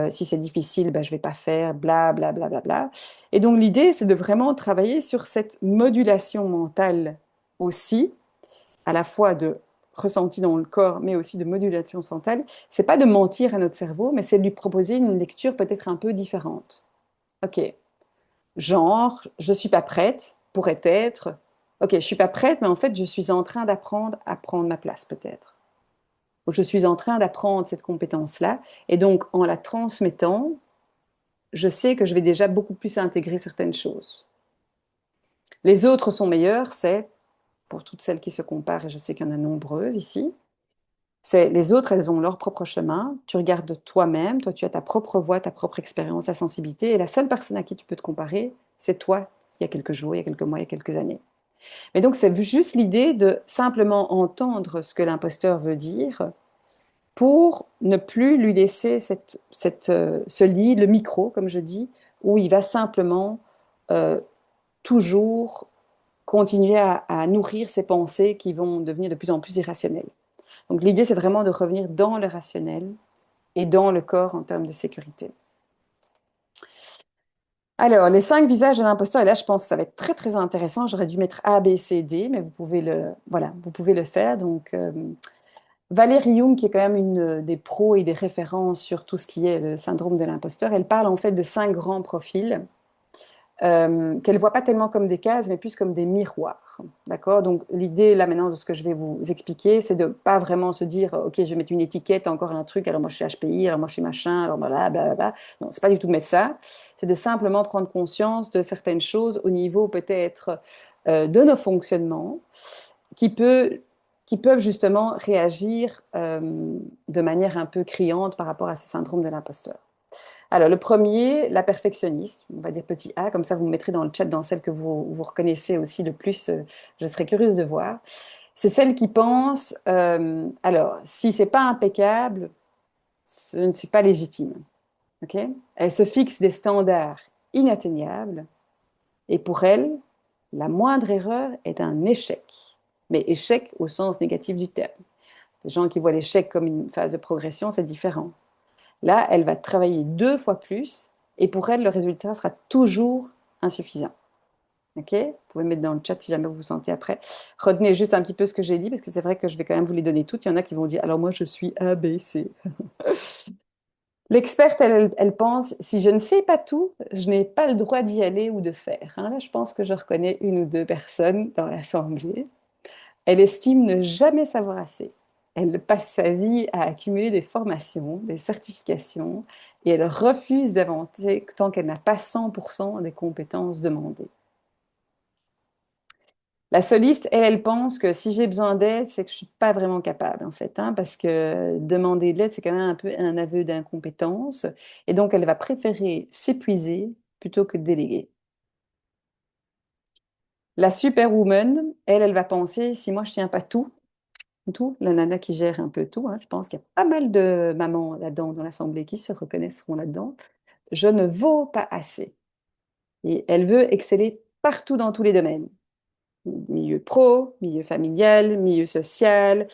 si c'est difficile, ben, je ne vais pas faire, bla bla bla bla bla. Et donc l'idée, c'est de vraiment travailler sur cette modulation mentale aussi, à la fois de ressenti dans le corps, mais aussi de modulation mentale. C'est pas de mentir à notre cerveau, mais c'est de lui proposer une lecture peut-être un peu différente. Ok, genre, je suis pas prête, pourrait être, ok, je suis pas prête, mais en fait, je suis en train d'apprendre à prendre ma place, peut-être. Ou je suis en train d'apprendre cette compétence-là, et donc, en la transmettant, je sais que je vais déjà beaucoup plus intégrer certaines choses. Les autres sont meilleurs, c'est, pour toutes celles qui se comparent, et je sais qu'il y en a nombreuses ici, c'est les autres, elles ont leur propre chemin, tu regardes toi-même, toi tu as ta propre voix, ta propre expérience, ta sensibilité, et la seule personne à qui tu peux te comparer, c'est toi, il y a quelques jours, il y a quelques mois, il y a quelques années. Mais donc, c'est juste l'idée de simplement entendre ce que l'imposteur veut dire pour ne plus lui laisser ce lit, le micro, comme je dis, où il va simplement euh, toujours continuer à nourrir ses pensées qui vont devenir de plus en plus irrationnelles. Donc, l'idée, c'est vraiment de revenir dans le rationnel et dans le corps en termes de sécurité. Alors, les 5 visages de l'imposteur, et là, je pense que ça va être très, très intéressant. J'aurais dû mettre A, B, C, D, mais voilà, vous pouvez le faire. Donc, Valérie Jung, qui est quand même une des pros et des références sur tout ce qui est le syndrome de l'imposteur, elle parle en fait de 5 grands profils qu'elle ne voit pas tellement comme des cases, mais plus comme des miroirs. D'accord? Donc, l'idée, là, maintenant, de ce que je vais vous expliquer, c'est de ne pas vraiment se dire, OK, je vais mettre une étiquette, encore un truc, alors moi, je suis HPI, alors moi, je suis machin, alors voilà, blablabla. Non, c'est pas du tout de mettre ça. C'est de simplement prendre conscience de certaines choses au niveau, peut-être, de nos fonctionnements, qui peut, qui peuvent justement réagir de manière un peu criante par rapport à ce syndrome de l'imposteur. Alors, le premier, la perfectionniste, on va dire petit a, comme ça vous me mettrez dans le chat dans celle que vous reconnaissez aussi le plus, je serais curieuse de voir. C'est celle qui pense, alors, si c'est pas impeccable, je ne suis pas légitime. Ok. Elle se fixe des standards inatteignables et pour elle, la moindre erreur est un échec, mais échec au sens négatif du terme. Les gens qui voient l'échec comme une phase de progression, c'est différent. Là, elle va travailler 2 fois plus et pour elle, le résultat sera toujours insuffisant. Ok? Vous pouvez mettre dans le chat si jamais vous vous sentez après. Retenez juste un petit peu ce que j'ai dit parce que c'est vrai que je vais quand même vous les donner toutes. Il y en a qui vont dire, alors moi je suis A, B, C. L'experte, elle pense, si je ne sais pas tout, je n'ai pas le droit d'y aller ou de faire. Hein, là, je pense que je reconnais 1 ou 2 personnes dans l'assemblée. Elle estime ne jamais savoir assez. Elle passe sa vie à accumuler des formations, des certifications, et elle refuse d'avancer tant qu'elle n'a pas 100% des compétences demandées. La soliste, elle pense que si j'ai besoin d'aide, c'est que je ne suis pas vraiment capable, en fait, hein, parce que demander de l'aide, c'est quand même un peu un aveu d'incompétence, et donc elle va préférer s'épuiser plutôt que de déléguer. La superwoman, elle va penser, si moi je tiens pas tout, la nana qui gère un peu tout, hein, je pense qu'il y a pas mal de mamans là-dedans dans l'assemblée qui se reconnaîtront là-dedans, je ne vaux pas assez. Et elle veut exceller partout dans tous les domaines. Milieu pro, milieu familial, milieu social,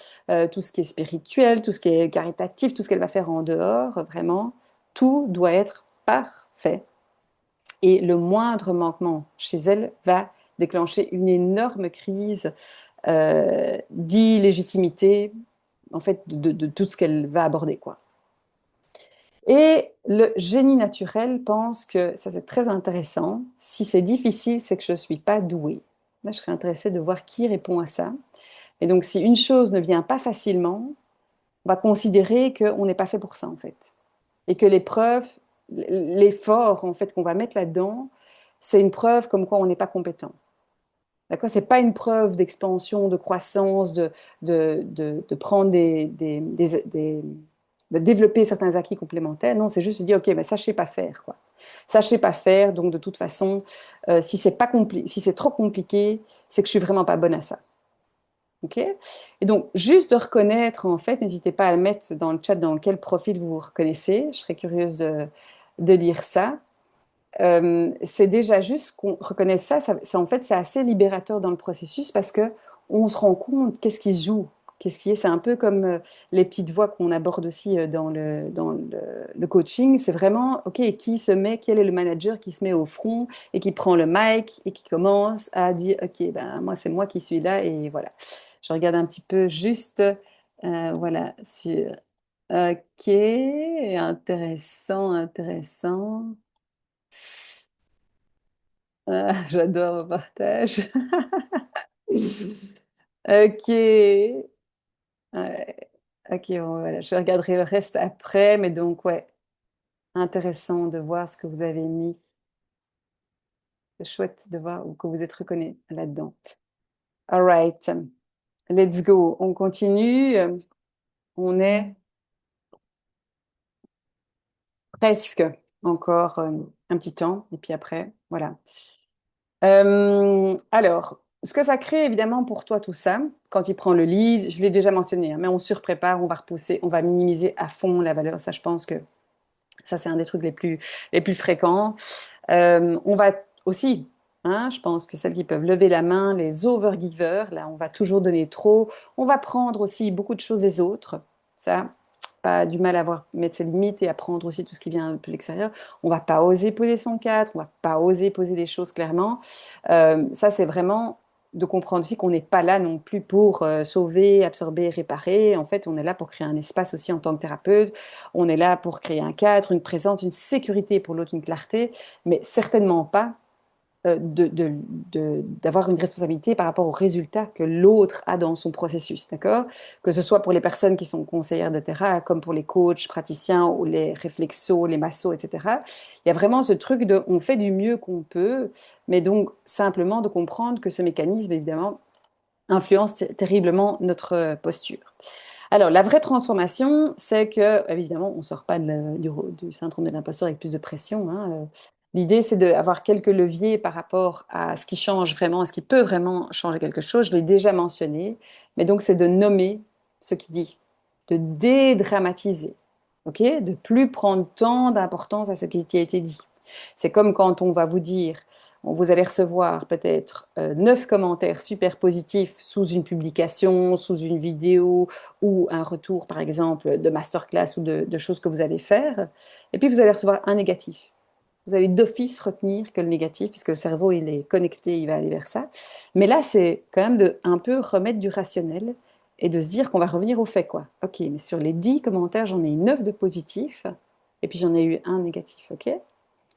tout ce qui est spirituel, tout ce qui est caritatif, tout ce qu'elle va faire en dehors, vraiment, tout doit être parfait. Et le moindre manquement chez elle va déclencher une énorme crise d'illégitimité, en fait, de tout ce qu'elle va aborder, quoi. Et le génie naturel pense que, ça c'est très intéressant, si c'est difficile, c'est que je ne suis pas douée. Là, je serais intéressée de voir qui répond à ça. Et donc, si une chose ne vient pas facilement, on va considérer qu'on n'est pas fait pour ça, en fait. Et que l'épreuve, l'effort, en fait, qu'on va mettre là-dedans, c'est une preuve comme quoi on n'est pas compétent. D'accord? Ce n'est pas une preuve d'expansion, de croissance, de prendre de développer certains acquis complémentaires. Non, c'est juste de dire, OK, mais ça, je ne sais pas faire, quoi. Ça, je sais pas faire, donc de toute façon, si c'est trop compliqué, c'est que je suis vraiment pas bonne à ça. OK? Et donc, juste de reconnaître, en fait, n'hésitez pas à le mettre dans le chat dans quel profil vous vous reconnaissez. Je serais curieuse de lire ça. C'est déjà juste qu'on reconnaisse en fait, c'est assez libérateur dans le processus parce que on se rend compte qu'est-ce qui se joue, qu'est-ce qui est. C'est un peu comme les petites voix qu'on aborde aussi dans le coaching. C'est vraiment, OK, quel est le manager qui se met au front et qui prend le mic et qui commence à dire, OK, ben, moi, c'est moi qui suis là et voilà. Je regarde un petit peu juste, voilà, sur, OK, intéressant, intéressant. Ah, j'adore vos partages. Ok. Ouais. Ok, bon, voilà. Je regarderai le reste après, mais donc, ouais, intéressant de voir ce que vous avez mis. C'est chouette de voir que vous êtes reconnu là-dedans. All right, let's go. On continue. On est presque encore un petit temps, et puis après, voilà. Alors, ce que ça crée évidemment pour toi tout ça, quand il prend le lead, je l'ai déjà mentionné, hein, mais on surprépare, on va repousser, on va minimiser à fond la valeur. Ça, je pense que ça, c'est un des trucs les plus fréquents. On va aussi, hein, je pense que celles qui peuvent lever la main, les overgivers, là, on va toujours donner trop. On va prendre aussi beaucoup de choses des autres. Ça, pas du mal à mettre ses limites et à prendre aussi tout ce qui vient un peu de l'extérieur. On va pas oser poser son cadre, on va pas oser poser les choses clairement. Ça, c'est vraiment de comprendre aussi qu'on n'est pas là non plus pour sauver, absorber, réparer. En fait, on est là pour créer un espace aussi en tant que thérapeute. On est là pour créer un cadre, une présence, une sécurité pour l'autre, une clarté, mais certainement pas d'avoir une responsabilité par rapport aux résultats que l'autre a dans son processus, d'accord? Que ce soit pour les personnes qui sont conseillères de terrain, comme pour les coachs, praticiens ou les réflexos, les massos, etc. Il y a vraiment ce truc de on fait du mieux qu'on peut, mais donc simplement de comprendre que ce mécanisme, évidemment, influence terriblement notre posture. Alors, la vraie transformation, c'est que, évidemment, on ne sort pas du syndrome de l'imposteur avec plus de pression, hein. L'idée, c'est d'avoir quelques leviers par rapport à ce qui change vraiment, à ce qui peut vraiment changer quelque chose. Je l'ai déjà mentionné, mais donc c'est de nommer ce qui dit, de dédramatiser, ok? De plus prendre tant d'importance à ce qui a été dit. C'est comme quand on va vous dire, vous allez recevoir peut-être 9 commentaires super positifs sous une publication, sous une vidéo ou un retour, par exemple, de masterclass ou de choses que vous allez faire. Et puis, vous allez recevoir un négatif. Vous allez d'office retenir que le négatif, puisque le cerveau, il est connecté, il va aller vers ça. Mais là, c'est quand même de un peu remettre du rationnel et de se dire qu'on va revenir au fait, quoi. OK, mais sur les 10 commentaires, j'en ai eu 9 de positifs et puis j'en ai eu un négatif, OK?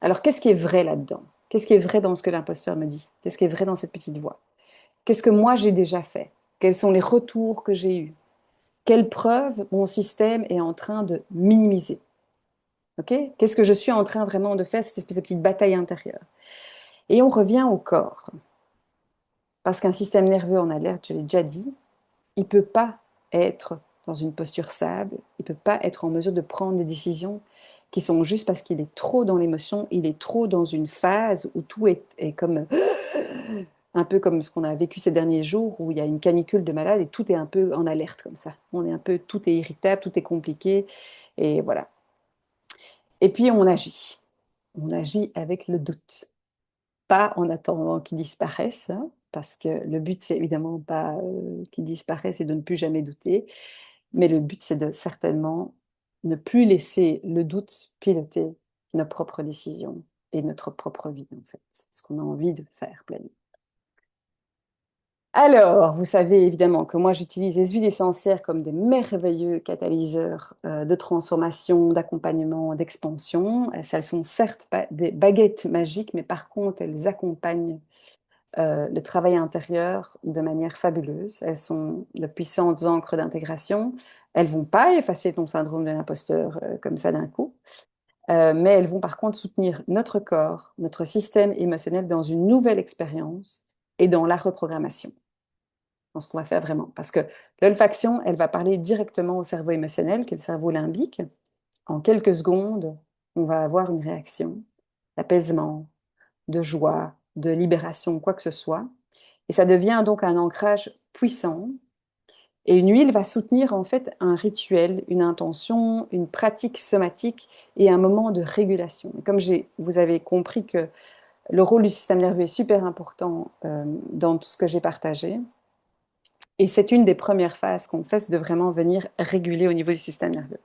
Alors, qu'est-ce qui est vrai là-dedans? Qu'est-ce qui est vrai dans ce que l'imposteur me dit? Qu'est-ce qui est vrai dans cette petite voix? Qu'est-ce que moi j'ai déjà fait? Quels sont les retours que j'ai eus? Quelles preuves mon système est en train de minimiser? Ok? Qu'est-ce que je suis en train vraiment de faire, cette espèce de petite bataille intérieure? Et on revient au corps. Parce qu'un système nerveux en alerte, je l'ai déjà dit, il ne peut pas être dans une posture stable, il ne peut pas être en mesure de prendre des décisions qui sont juste parce qu'il est trop dans l'émotion, il est trop dans une phase où tout est comme un peu comme ce qu'on a vécu ces derniers jours où il y a une canicule de malades et tout est un peu en alerte comme ça. On est un peu, tout est irritable, tout est compliqué et voilà. Et puis on agit. On agit avec le doute. Pas en attendant qu'il disparaisse, hein, parce que le but c'est évidemment pas qu'il disparaisse et de ne plus jamais douter, mais le but c'est de certainement ne plus laisser le doute piloter nos propres décisions et notre propre vie en fait, ce qu'on a envie de faire pleinement. Alors, vous savez évidemment que moi j'utilise les huiles essentielles comme des merveilleux catalyseurs de transformation, d'accompagnement, d'expansion. Elles sont certes pas des baguettes magiques, mais par contre elles accompagnent le travail intérieur de manière fabuleuse. Elles sont de puissantes encres d'intégration. Elles vont pas effacer ton syndrome de l'imposteur comme ça d'un coup, mais elles vont par contre soutenir notre corps, notre système émotionnel dans une nouvelle expérience et dans la reprogrammation dans ce qu'on va faire vraiment. Parce que l'olfaction, elle va parler directement au cerveau émotionnel, qui est le cerveau limbique. En quelques secondes, on va avoir une réaction. d'apaisement, de joie, de libération, quoi que ce soit. Et ça devient donc un ancrage puissant. Et une huile va soutenir en fait un rituel, une intention, une pratique somatique et un moment de régulation. Et comme vous avez compris que le rôle du système nerveux est super important dans tout ce que j'ai partagé, et c'est une des premières phases qu'on fait, c'est de vraiment venir réguler au niveau du système nerveux.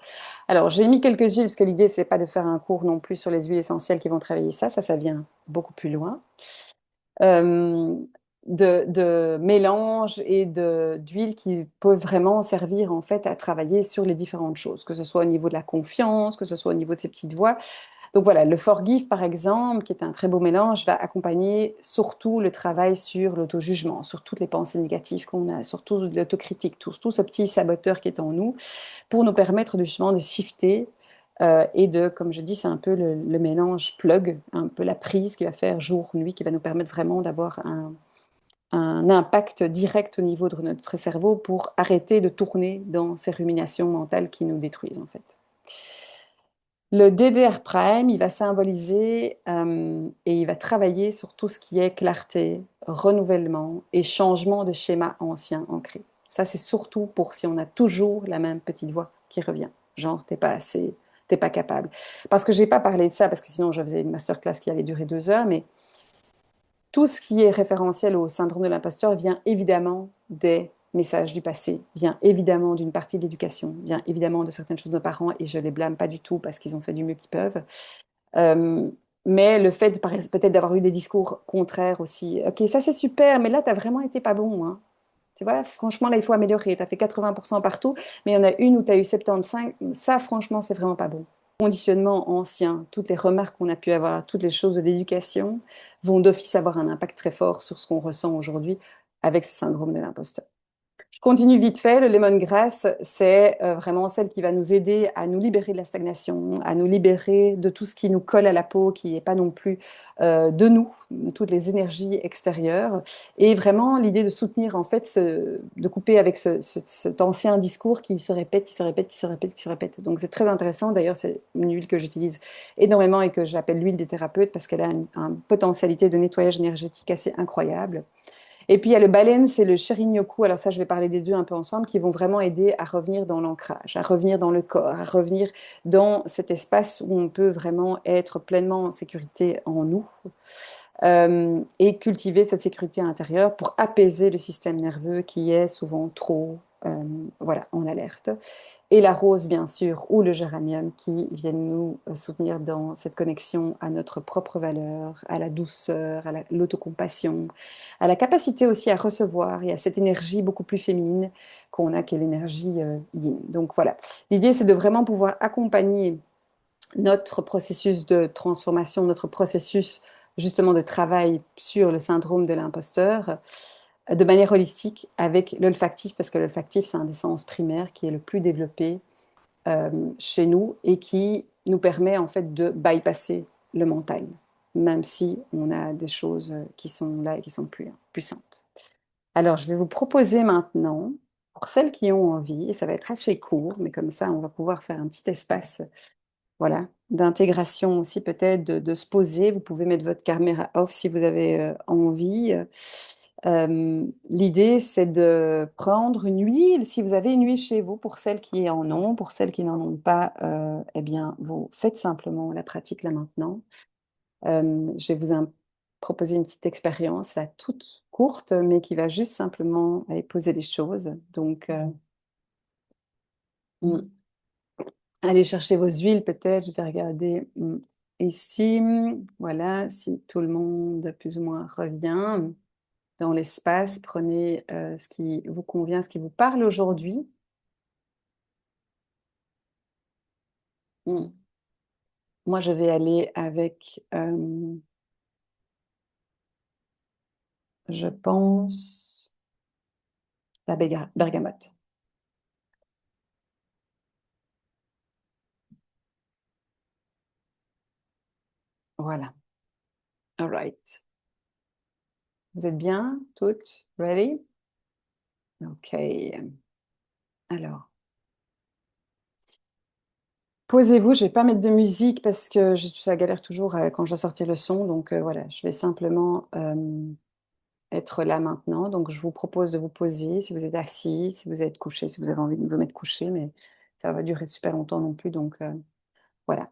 Alors, j'ai mis quelques huiles, parce que l'idée, c'est pas de faire un cours non plus sur les huiles essentielles qui vont travailler ça, ça vient beaucoup plus loin. Euh, de mélanges et d'huiles qui peuvent vraiment servir en fait à travailler sur les différentes choses, que ce soit au niveau de la confiance, que ce soit au niveau de ces petites voix. Donc voilà, le Forgive, par exemple, qui est un très beau mélange, va accompagner surtout le travail sur l'auto-jugement, sur toutes les pensées négatives qu'on a, sur toute l'autocritique, tout ce petit saboteur qui est en nous, pour nous permettre justement de shifter et de, comme je dis, c'est un peu le mélange plug, un peu la prise qui va faire jour-nuit, qui va nous permettre vraiment d'avoir un impact direct au niveau de notre cerveau pour arrêter de tourner dans ces ruminations mentales qui nous détruisent en fait. Le DDR prime, il va symboliser et il va travailler sur tout ce qui est clarté, renouvellement et changement de schéma ancien ancré. Ça, c'est surtout pour si on a toujours la même petite voix qui revient. Genre, t'es pas assez, t'es pas capable. Parce que j'ai pas parlé de ça, parce que sinon je faisais une masterclass qui allait durer 2 heures, mais tout ce qui est référentiel au syndrome de l'imposteur vient évidemment des messages du passé, vient évidemment d'une partie de l'éducation, vient évidemment de certaines choses de nos parents, et je les blâme pas du tout parce qu'ils ont fait du mieux qu'ils peuvent. Euh, mais le fait peut-être d'avoir eu des discours contraires aussi. Ok, ça c'est super, mais là, tu as vraiment été pas bon, hein. Tu vois, franchement, là, il faut améliorer. Tu as fait 80% partout, mais il y en a une où tu as eu 75. Ça, franchement, c'est vraiment pas bon. Conditionnement ancien, toutes les remarques qu'on a pu avoir, toutes les choses de l'éducation vont d'office avoir un impact très fort sur ce qu'on ressent aujourd'hui avec ce syndrome de l'imposteur. Je continue vite fait. Le lemongrass, c'est vraiment celle qui va nous aider à nous libérer de la stagnation, à nous libérer de tout ce qui nous colle à la peau, qui n'est pas non plus de nous, toutes les énergies extérieures. Et vraiment l'idée de soutenir, en fait, de couper avec cet ancien discours qui se répète, qui se répète, qui se répète, qui se répète. Donc c'est très intéressant. D'ailleurs, c'est une huile que j'utilise énormément et que j'appelle l'huile des thérapeutes parce qu'elle a une potentialité de nettoyage énergétique assez incroyable. Et puis il y a le balance et le Shirin-yoku, alors ça je vais parler des deux un peu ensemble, qui vont vraiment aider à revenir dans l'ancrage, à revenir dans le corps, à revenir dans cet espace où on peut vraiment être pleinement en sécurité en nous et cultiver cette sécurité intérieure pour apaiser le système nerveux qui est souvent trop voilà, en alerte. Et la rose, bien sûr, ou le géranium qui viennent nous soutenir dans cette connexion à notre propre valeur, à la douceur, à l'autocompassion, à la capacité aussi à recevoir et à cette énergie beaucoup plus féminine qu'on a, qui est l'énergie yin. Donc voilà, l'idée c'est de vraiment pouvoir accompagner notre processus de transformation, notre processus justement de travail sur le syndrome de l'imposteur de manière holistique avec l'olfactif, parce que l'olfactif c'est un des sens primaires qui est le plus développé chez nous et qui nous permet en fait de bypasser le mental, même si on a des choses qui sont là et qui sont plus puissantes. Alors, je vais vous proposer maintenant, pour celles qui ont envie, et ça va être assez court, mais comme ça, on va pouvoir faire un petit espace, voilà, d'intégration aussi peut-être, de se poser. Vous pouvez mettre votre caméra off si vous avez envie. L'idée, c'est de prendre une huile. Si vous avez une huile chez vous, pour celles qui en ont, pour celles qui n'en ont pas, eh bien, vous faites simplement la pratique là maintenant. Je vais proposer une petite expérience, là, toute courte, mais qui va juste simplement aller poser les choses. Donc, mm, allez chercher vos huiles peut-être. Je vais regarder ici. Voilà, si tout le monde plus ou moins revient dans l'espace, prenez ce qui vous convient, ce qui vous parle aujourd'hui. Hmm. Moi, je vais aller avec, je pense, la bergamote. Voilà. All right. Vous êtes bien, toutes? Ready? OK. Alors, posez-vous, je vais pas mettre de musique parce que ça galère toujours quand je dois sortir le son. Donc voilà, je vais simplement être là maintenant. Donc je vous propose de vous poser si vous êtes assis, si vous êtes couché, si vous avez envie de vous mettre couché, mais ça va pas durer super longtemps non plus. Donc voilà.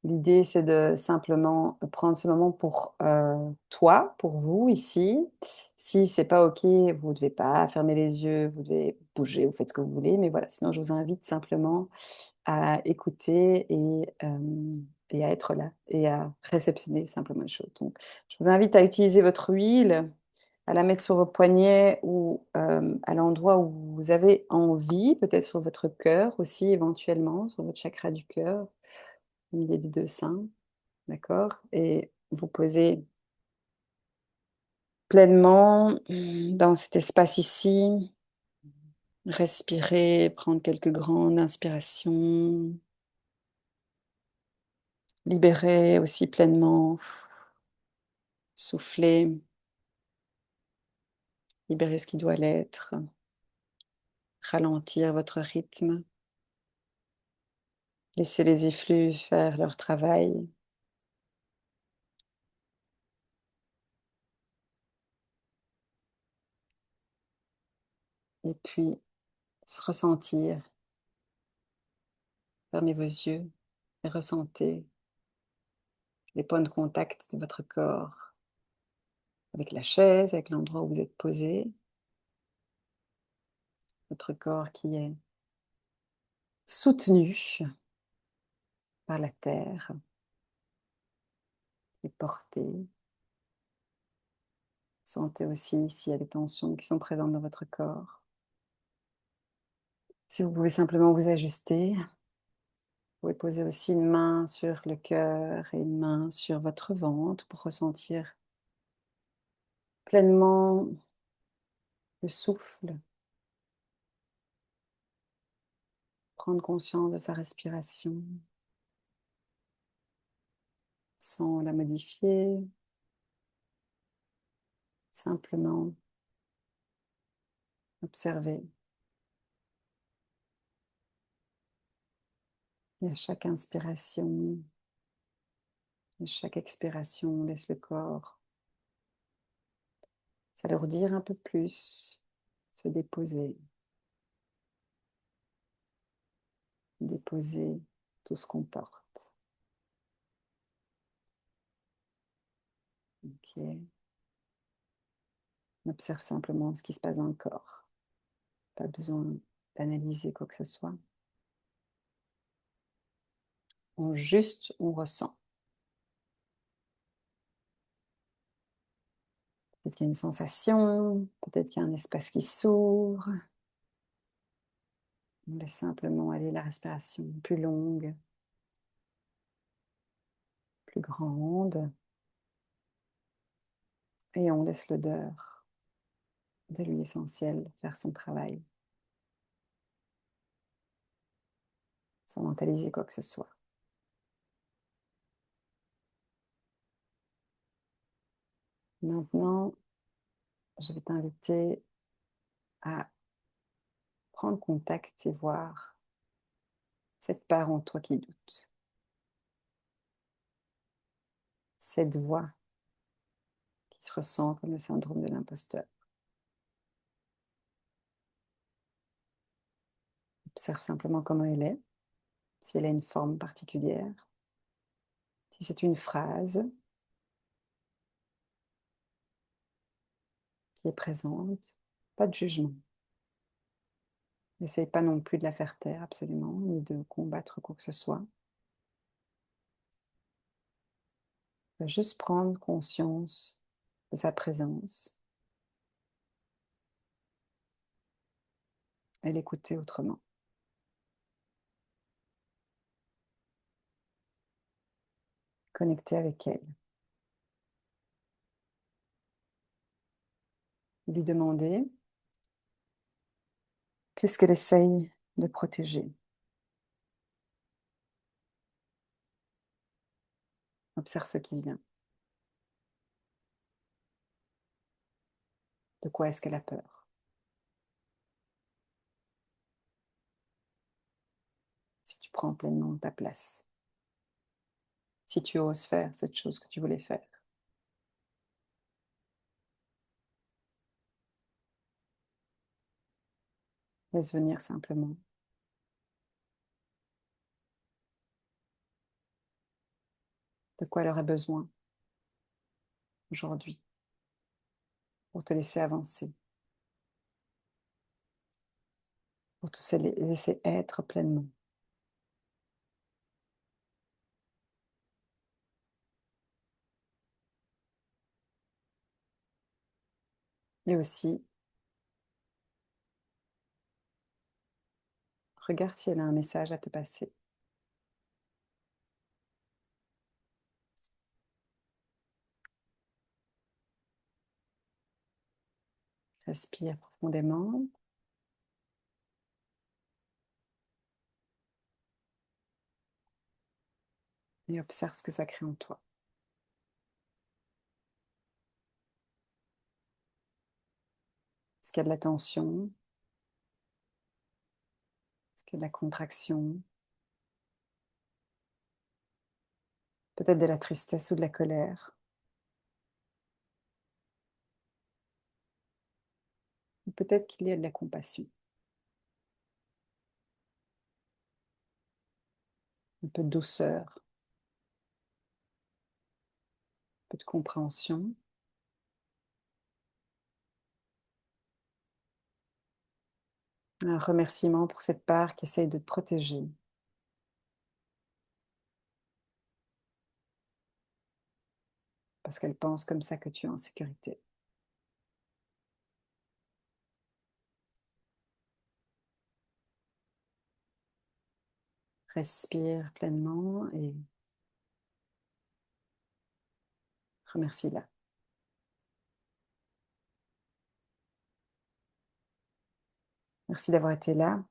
L'idée, c'est de simplement prendre ce moment pour toi, pour vous ici. Si c'est pas OK, vous ne devez pas fermer les yeux, vous devez bouger, vous faites ce que vous voulez. Mais voilà, sinon, je vous invite simplement à écouter et à être là et à réceptionner simplement les choses. Donc, je vous invite à utiliser votre huile, à la mettre sur vos poignets ou à l'endroit où vous avez envie, peut-être sur votre cœur aussi, éventuellement, sur votre chakra du cœur, au milieu des deux seins. D'accord? Et vous posez pleinement dans cet espace ici. Respirer, prendre quelques grandes inspirations. Libérer aussi pleinement. Souffler. Libérer ce qui doit l'être. Ralentir votre rythme. Laisser les effluves faire leur travail. Et puis, se ressentir. Fermez vos yeux et ressentez les points de contact de votre corps avec la chaise, avec l'endroit où vous êtes posé. Votre corps qui est soutenu par la terre et porté. Sentez aussi s'il y a des tensions qui sont présentes dans votre corps. Si vous pouvez simplement vous ajuster, vous pouvez poser aussi une main sur le cœur et une main sur votre ventre pour ressentir pleinement le souffle, prendre conscience de sa respiration sans la modifier, simplement observer. Et à chaque inspiration, et chaque expiration, on laisse le corps s'alourdir un peu plus, se déposer, déposer tout ce qu'on porte. Ok. On observe simplement ce qui se passe dans le corps. Pas besoin d'analyser quoi que ce soit. On ressent. Peut-être qu'il y a une sensation, peut-être qu'il y a un espace qui s'ouvre. On laisse simplement aller la respiration plus longue, plus grande. Et on laisse l'odeur de l'huile essentielle faire son travail, sans mentaliser quoi que ce soit. Maintenant, je vais t'inviter à prendre contact et voir cette part en toi qui doute, cette voix qui se ressent comme le syndrome de l'imposteur. Observe simplement comment elle est, si elle a une forme particulière, si c'est une phrase qui est présente, pas de jugement. N'essaye pas non plus de la faire taire absolument, ni de combattre quoi que ce soit. Juste prendre conscience de sa présence et l'écouter autrement. Connecter avec elle. Lui demander qu'est-ce qu'elle essaye de protéger. Observe ce qui vient. De quoi est-ce qu'elle a peur? si tu prends pleinement ta place, si tu oses faire cette chose que tu voulais faire. Laisse venir simplement. De quoi elle aurait besoin aujourd'hui pour te laisser avancer, pour te laisser être pleinement. Et aussi, regarde si elle a un message à te passer. Respire profondément et observe ce que ça crée en toi. Est-ce qu'il y a de la tension? Est-ce qu'il y a de la contraction? Peut-être de la tristesse ou de la colère? Ou peut-être qu'il y a de la compassion, un peu de douceur, un peu de compréhension. Un remerciement pour cette part qui essaye de te protéger, parce qu'elle pense comme ça que tu es en sécurité. Respire pleinement et remercie-la. Merci d'avoir été là.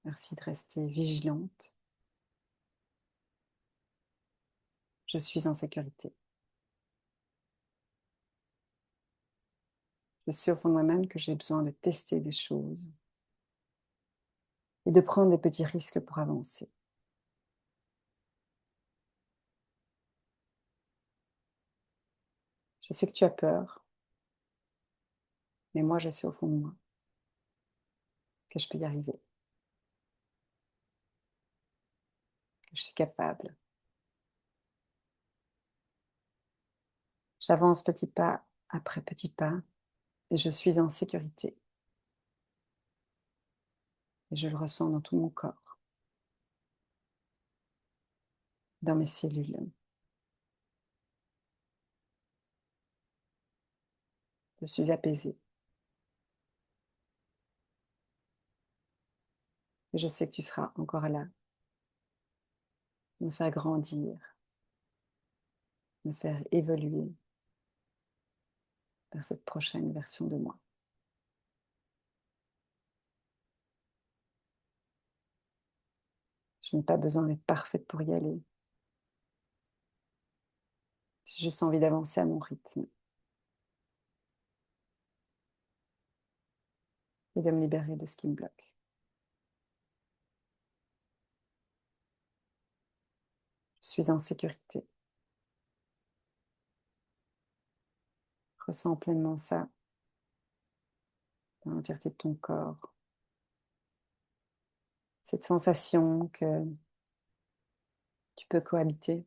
Merci de rester vigilante. Je suis en sécurité. Je sais au fond de moi-même que j'ai besoin de tester des choses et de prendre des petits risques pour avancer. Je sais que tu as peur, mais moi, je sais au fond de moi que je peux y arriver, que je suis capable. J'avance petit pas après petit pas et je suis en sécurité. Et je le ressens dans tout mon corps, dans mes cellules. Je suis apaisée. Et je sais que tu seras encore là, me faire grandir, me faire évoluer vers cette prochaine version de moi. Je n'ai pas besoin d'être parfaite pour y aller. J'ai juste envie d'avancer à mon rythme et de me libérer de ce qui me bloque. Je suis en sécurité. Ressens pleinement ça dans l'entièreté de ton corps. Cette sensation que tu peux cohabiter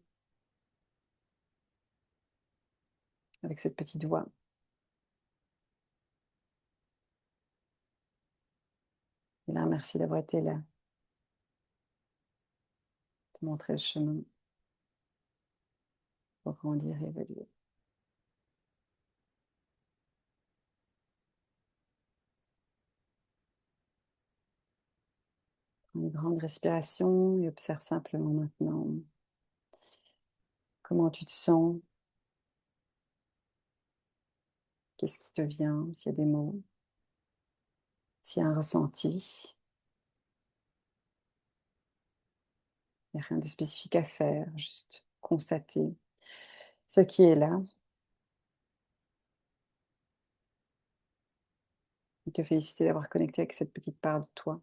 avec cette petite voix. Et là, merci d'avoir été là, de montrer le chemin pour grandir et évoluer. Prends une grande respiration et observe simplement maintenant comment tu te sens, qu'est-ce qui te vient, s'il y a des mots, s'il y a un ressenti. Il n'y a rien de spécifique à faire, juste constater ce qui est là et te féliciter d'avoir connecté avec cette petite part de toi.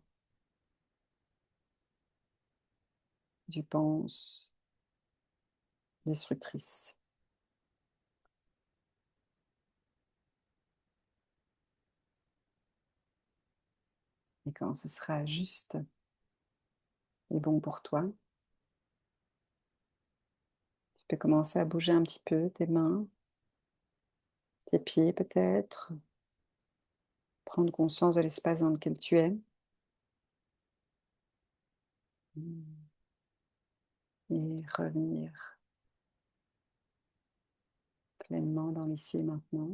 tu penses destructrice. Et quand ce sera juste et bon pour toi, tu peux commencer à bouger un petit peu tes mains, tes pieds peut-être, prendre conscience de l'espace dans lequel tu es. Et revenir pleinement dans l'ici et maintenant.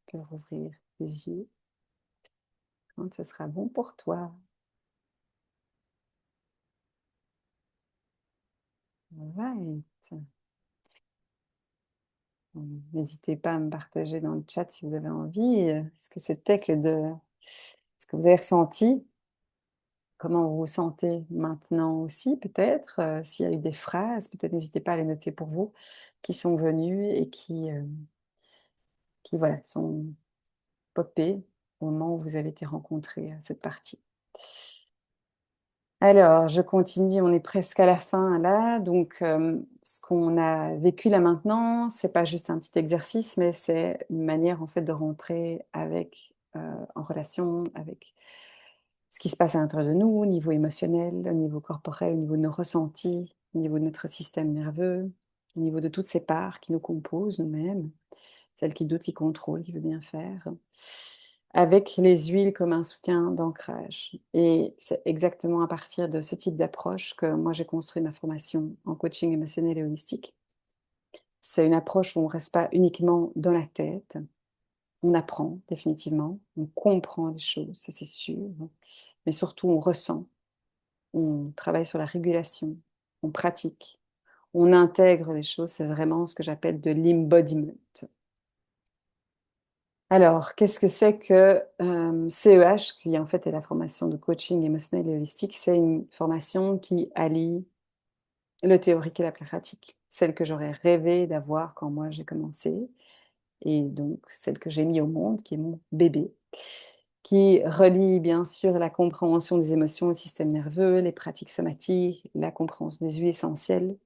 Tu peux rouvrir tes yeux quand ce sera bon pour toi. Right. N'hésitez pas à me partager dans le chat si vous avez envie ce que c'était que de ce que vous avez ressenti, comment vous vous sentez maintenant aussi peut-être, s'il y a eu des phrases, peut-être n'hésitez pas à les noter pour vous, qui sont venues et qui voilà, sont popées au moment où vous avez été rencontrés à cette partie. Alors, je continue, on est presque à la fin là, donc ce qu'on a vécu là maintenant, c'est pas juste un petit exercice, mais c'est une manière en fait de rentrer avec, en relation avec ce qui se passe à l'intérieur de nous, au niveau émotionnel, au niveau corporel, au niveau de nos ressentis, au niveau de notre système nerveux, au niveau de toutes ces parts qui nous composent nous-mêmes, celle qui doute, qui contrôle, qui veut bien faire, avec les huiles comme un soutien d'ancrage. Et c'est exactement à partir de ce type d'approche que moi j'ai construit ma formation en coaching émotionnel et holistique. C'est une approche où on ne reste pas uniquement dans la tête, on apprend définitivement, on comprend les choses, ça c'est sûr, mais surtout on ressent, on travaille sur la régulation, on pratique, on intègre les choses, c'est vraiment ce que j'appelle de l'embodiment. Alors, qu'est-ce que c'est que CEH, qui en fait est la formation de coaching émotionnel et holistique? C'est une formation qui allie le théorique et la pratique, celle que j'aurais rêvé d'avoir quand moi j'ai commencé, et donc celle que j'ai mis au monde, qui est mon bébé, qui relie bien sûr la compréhension des émotions au système nerveux, les pratiques somatiques, la compréhension des huiles essentielles,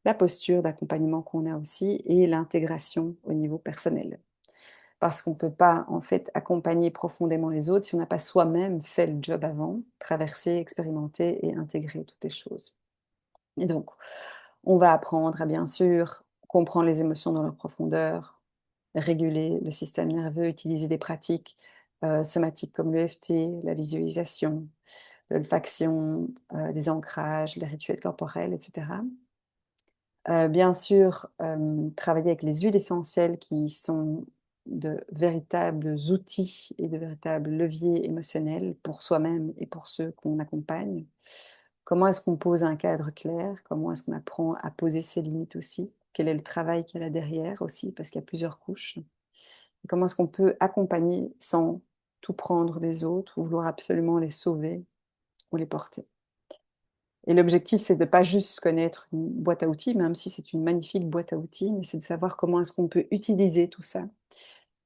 la posture d'accompagnement qu'on a aussi, et l'intégration au niveau personnel. Parce qu'on ne peut pas, en fait, accompagner profondément les autres si on n'a pas soi-même fait le job avant, traversé, expérimenté et intégré toutes les choses. Et donc, on va apprendre à, bien sûr, comprendre les émotions dans leur profondeur, réguler le système nerveux, utiliser des pratiques somatiques comme l'EFT, la visualisation, l'olfaction, les ancrages, les rituels corporels, etc. Bien sûr, travailler avec les huiles essentielles qui sont de véritables outils et de véritables leviers émotionnels pour soi-même et pour ceux qu'on accompagne. Comment est-ce qu'on pose un cadre clair? Comment est-ce qu'on apprend à poser ses limites aussi? Quel est le travail qu'il y a là derrière aussi? Parce qu'il y a plusieurs couches. Et comment est-ce qu'on peut accompagner sans tout prendre des autres ou vouloir absolument les sauver ou les porter? Et l'objectif, c'est de ne pas juste connaître une boîte à outils, même si c'est une magnifique boîte à outils, mais c'est de savoir comment est-ce qu'on peut utiliser tout ça,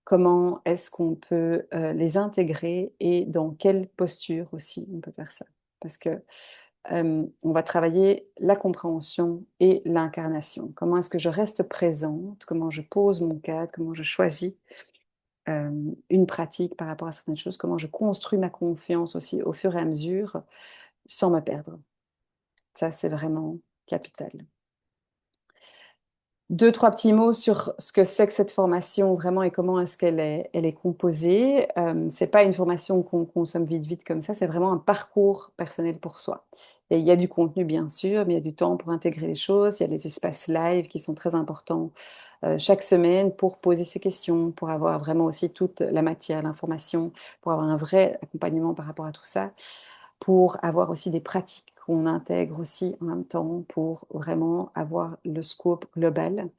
comment est-ce qu'on peut les intégrer et dans quelle posture aussi on peut faire ça. Parce que on va travailler la compréhension et l'incarnation. Comment est-ce que je reste présente, comment je pose mon cadre, comment je choisis une pratique par rapport à certaines choses, comment je construis ma confiance aussi au fur et à mesure sans me perdre. Ça, c'est vraiment capital. Deux, trois petits mots sur ce que c'est que cette formation vraiment et comment est-ce elle est composée. C'est pas une formation qu'on consomme vite, vite comme ça, c'est vraiment un parcours personnel pour soi. Et il y a du contenu, bien sûr, mais il y a du temps pour intégrer les choses. Il y a les espaces live qui sont très importants chaque semaine pour poser ses questions, pour avoir vraiment aussi toute la matière, l'information, pour avoir un vrai accompagnement par rapport à tout ça, pour avoir aussi des pratiques qu'on intègre aussi en même temps pour vraiment avoir le scope global.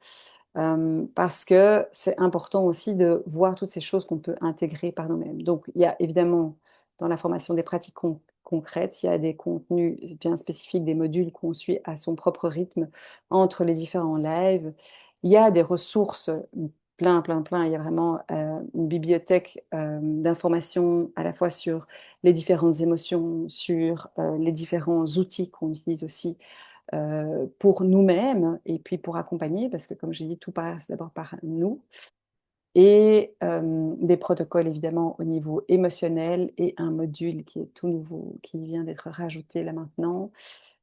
Parce que c'est important aussi de voir toutes ces choses qu'on peut intégrer par nous-mêmes. Donc, il y a évidemment dans la formation des pratiques concrètes, il y a des contenus bien spécifiques, des modules qu'on suit à son propre rythme entre les différents lives. Il y a des ressources plein, plein, plein. Il y a vraiment une bibliothèque d'informations à la fois sur les différentes émotions, sur les différents outils qu'on utilise aussi pour nous-mêmes et puis pour accompagner, parce que comme j'ai dit, tout passe d'abord par nous. Et des protocoles évidemment au niveau émotionnel et un module qui est tout nouveau, qui vient d'être rajouté là maintenant,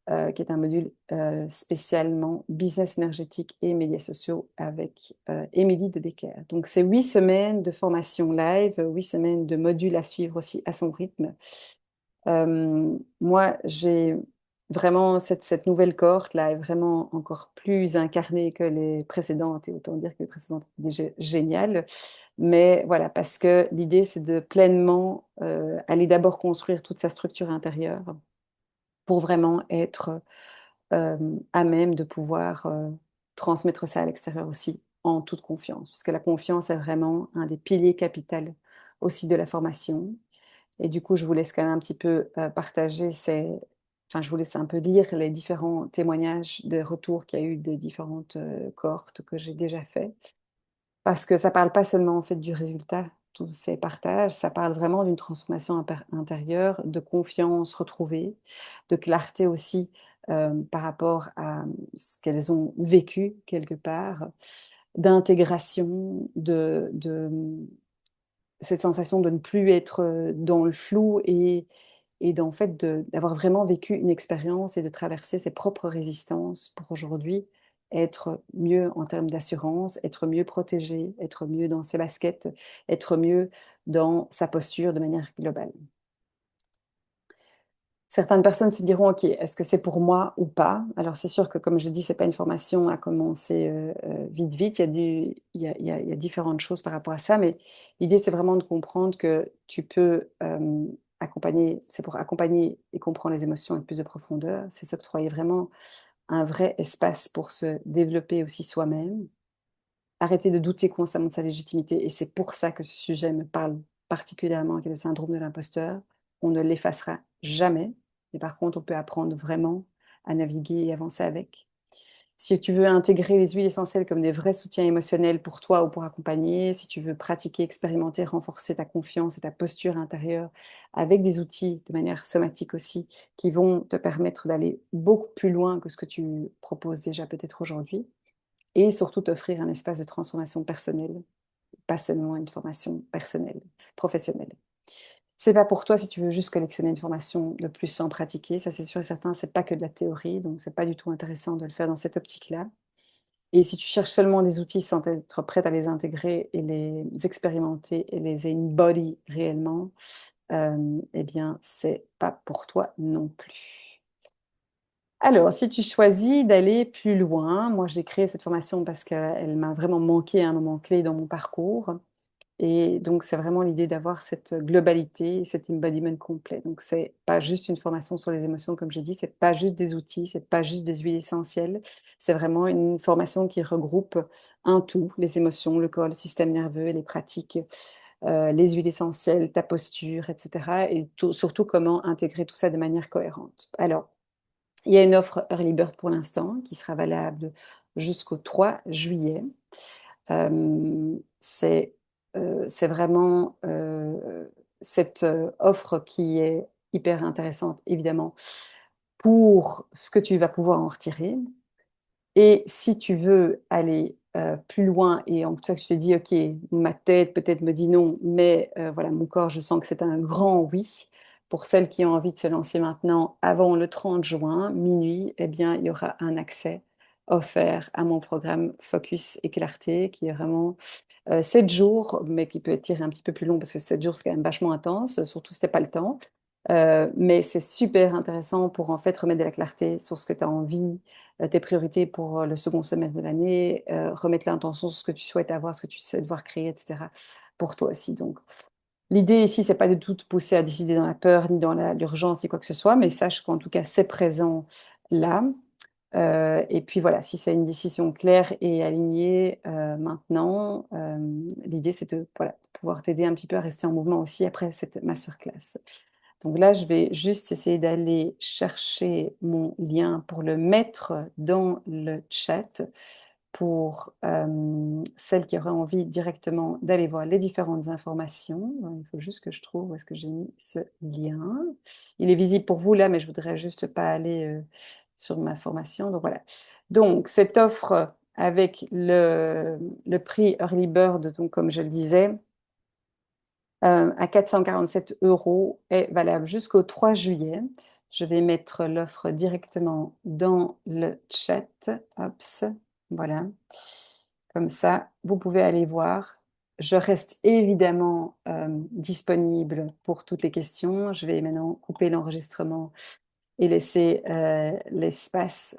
qui est un module spécialement business énergétique et médias sociaux avec Émilie de Decker. Donc c'est 8 semaines de formation live, 8 semaines de modules à suivre aussi à son rythme. Moi, j'ai vraiment cette nouvelle cohorte là est vraiment encore plus incarnée que les précédentes, et autant dire que les précédentes étaient déjà géniales. Mais voilà, parce que l'idée, c'est de pleinement aller d'abord construire toute sa structure intérieure pour vraiment être euh, à même de pouvoir transmettre ça à l'extérieur aussi en toute confiance. Parce que la confiance est vraiment un des piliers capitaux aussi de la formation. Et du coup, je vous laisse quand même un petit peu partager Enfin, je vous laisse un peu lire les différents témoignages de retours qu'il y a eu des différentes cohortes que j'ai déjà fait. Parce que ça parle pas seulement en fait du résultat, tous ces partages, ça parle vraiment d'une transformation intérieure, de confiance retrouvée, de clarté aussi par rapport à ce qu'elles ont vécu quelque part, d'intégration, cette sensation de ne plus être dans le flou et d'en fait d'avoir vraiment vécu une expérience et de traverser ses propres résistances pour aujourd'hui être mieux en termes d'assurance, être mieux protégé, être mieux dans ses baskets, être mieux dans sa posture de manière globale. Certaines personnes se diront, OK, est-ce que c'est pour moi ou pas? Alors, c'est sûr que, comme je l'ai dit, ce n'est pas une formation à commencer vite, vite. Il y a différentes choses par rapport à ça, mais l'idée, c'est vraiment de comprendre que tu peux accompagner, c'est pour accompagner et comprendre les émotions avec plus de profondeur. C'est s'octroyer vraiment un vrai espace pour se développer aussi soi-même, arrêter de douter constamment de sa légitimité. Et c'est pour ça que ce sujet me parle particulièrement, qui est le syndrome de l'imposteur. On ne l'effacera jamais. Mais par contre, on peut apprendre vraiment à naviguer et avancer avec. Si tu veux intégrer les huiles essentielles comme des vrais soutiens émotionnels pour toi ou pour accompagner, si tu veux pratiquer, expérimenter, renforcer ta confiance et ta posture intérieure avec des outils de manière somatique aussi, qui vont te permettre d'aller beaucoup plus loin que ce que tu proposes déjà peut-être aujourd'hui, et surtout t'offrir un espace de transformation personnelle, pas seulement une formation personnelle, professionnelle. C'est pas pour toi si tu veux juste collectionner une formation de plus sans pratiquer, ça c'est sûr et certain, c'est pas que de la théorie, donc c'est pas du tout intéressant de le faire dans cette optique-là. Et si tu cherches seulement des outils sans être prête à les intégrer et les expérimenter et les embody réellement, eh bien, c'est pas pour toi non plus. Alors, si tu choisis d'aller plus loin, moi j'ai créé cette formation parce qu'elle m'a vraiment manqué à un moment clé dans mon parcours. Et donc, c'est vraiment l'idée d'avoir cette globalité, cet embodiment complet. Donc, c'est pas juste une formation sur les émotions, comme j'ai dit, c'est pas juste des outils, c'est pas juste des huiles essentielles. C'est vraiment une formation qui regroupe un tout, les émotions, le corps, le système nerveux, les pratiques, les huiles essentielles, ta posture, etc. Et surtout comment intégrer tout ça de manière cohérente. Alors, il y a une offre Early Bird pour l'instant qui sera valable jusqu'au 3 juillet. C'est c'est vraiment cette offre qui est hyper intéressante, évidemment, pour ce que tu vas pouvoir en retirer. Et si tu veux aller plus loin, et en tout cas que je te dis, OK, ma tête peut-être me dit non, mais voilà, mon corps, je sens que c'est un grand oui. Pour celles qui ont envie de se lancer maintenant, avant le 30 juin, minuit, eh bien, il y aura un accès offert à mon programme Focus et Clarté, qui est vraiment 7 jours, mais qui peut être tiré un petit peu plus long, parce que 7 jours, c'est quand même vachement intense, surtout si tu n'as pas le temps. Mais c'est super intéressant pour en fait remettre de la clarté sur ce que tu as envie, tes priorités pour le second semestre de l'année, remettre l'intention sur ce que tu souhaites avoir, ce que tu souhaites voir créer, etc. pour toi aussi. Donc, l'idée ici, c'est pas de tout te pousser à décider dans la peur, ni dans l'urgence, ni quoi que ce soit, mais sache qu'en tout cas, c'est présent là. Et puis voilà, si c'est une décision claire et alignée maintenant, l'idée, c'est de, voilà, de pouvoir t'aider un petit peu à rester en mouvement aussi après cette masterclass. Donc là, je vais juste essayer d'aller chercher mon lien pour le mettre dans le chat pour celles qui auraient envie directement d'aller voir les différentes informations. Il faut juste que je trouve où est-ce que j'ai mis ce lien. Il est visible pour vous là, mais je voudrais juste pas aller sur ma formation. Donc voilà. Donc cette offre avec le prix Early Bird, donc comme je le disais, à 447 € est valable jusqu'au 3 juillet. Je vais mettre l'offre directement dans le chat. Hops, voilà. Comme ça, vous pouvez aller voir. Je reste évidemment disponible pour toutes les questions. Je vais maintenant couper l'enregistrement et laisser l'espace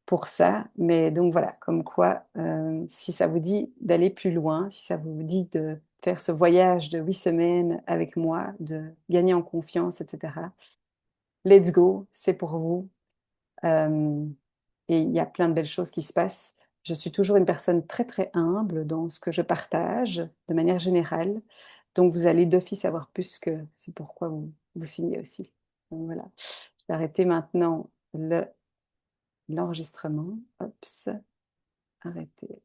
pour ça. Mais donc voilà, comme quoi, si ça vous dit d'aller plus loin, si ça vous dit de faire ce voyage de 8 semaines avec moi, de gagner en confiance, etc., let's go, c'est pour vous. Euh, et il y a plein de belles choses qui se passent. Je suis toujours une personne très, très humble dans ce que je partage de manière générale. Donc, vous allez d'office avoir plus que c'est pourquoi vous signez aussi. Donc, voilà. Je vais arrêter maintenant l'enregistrement. Hop, arrêter.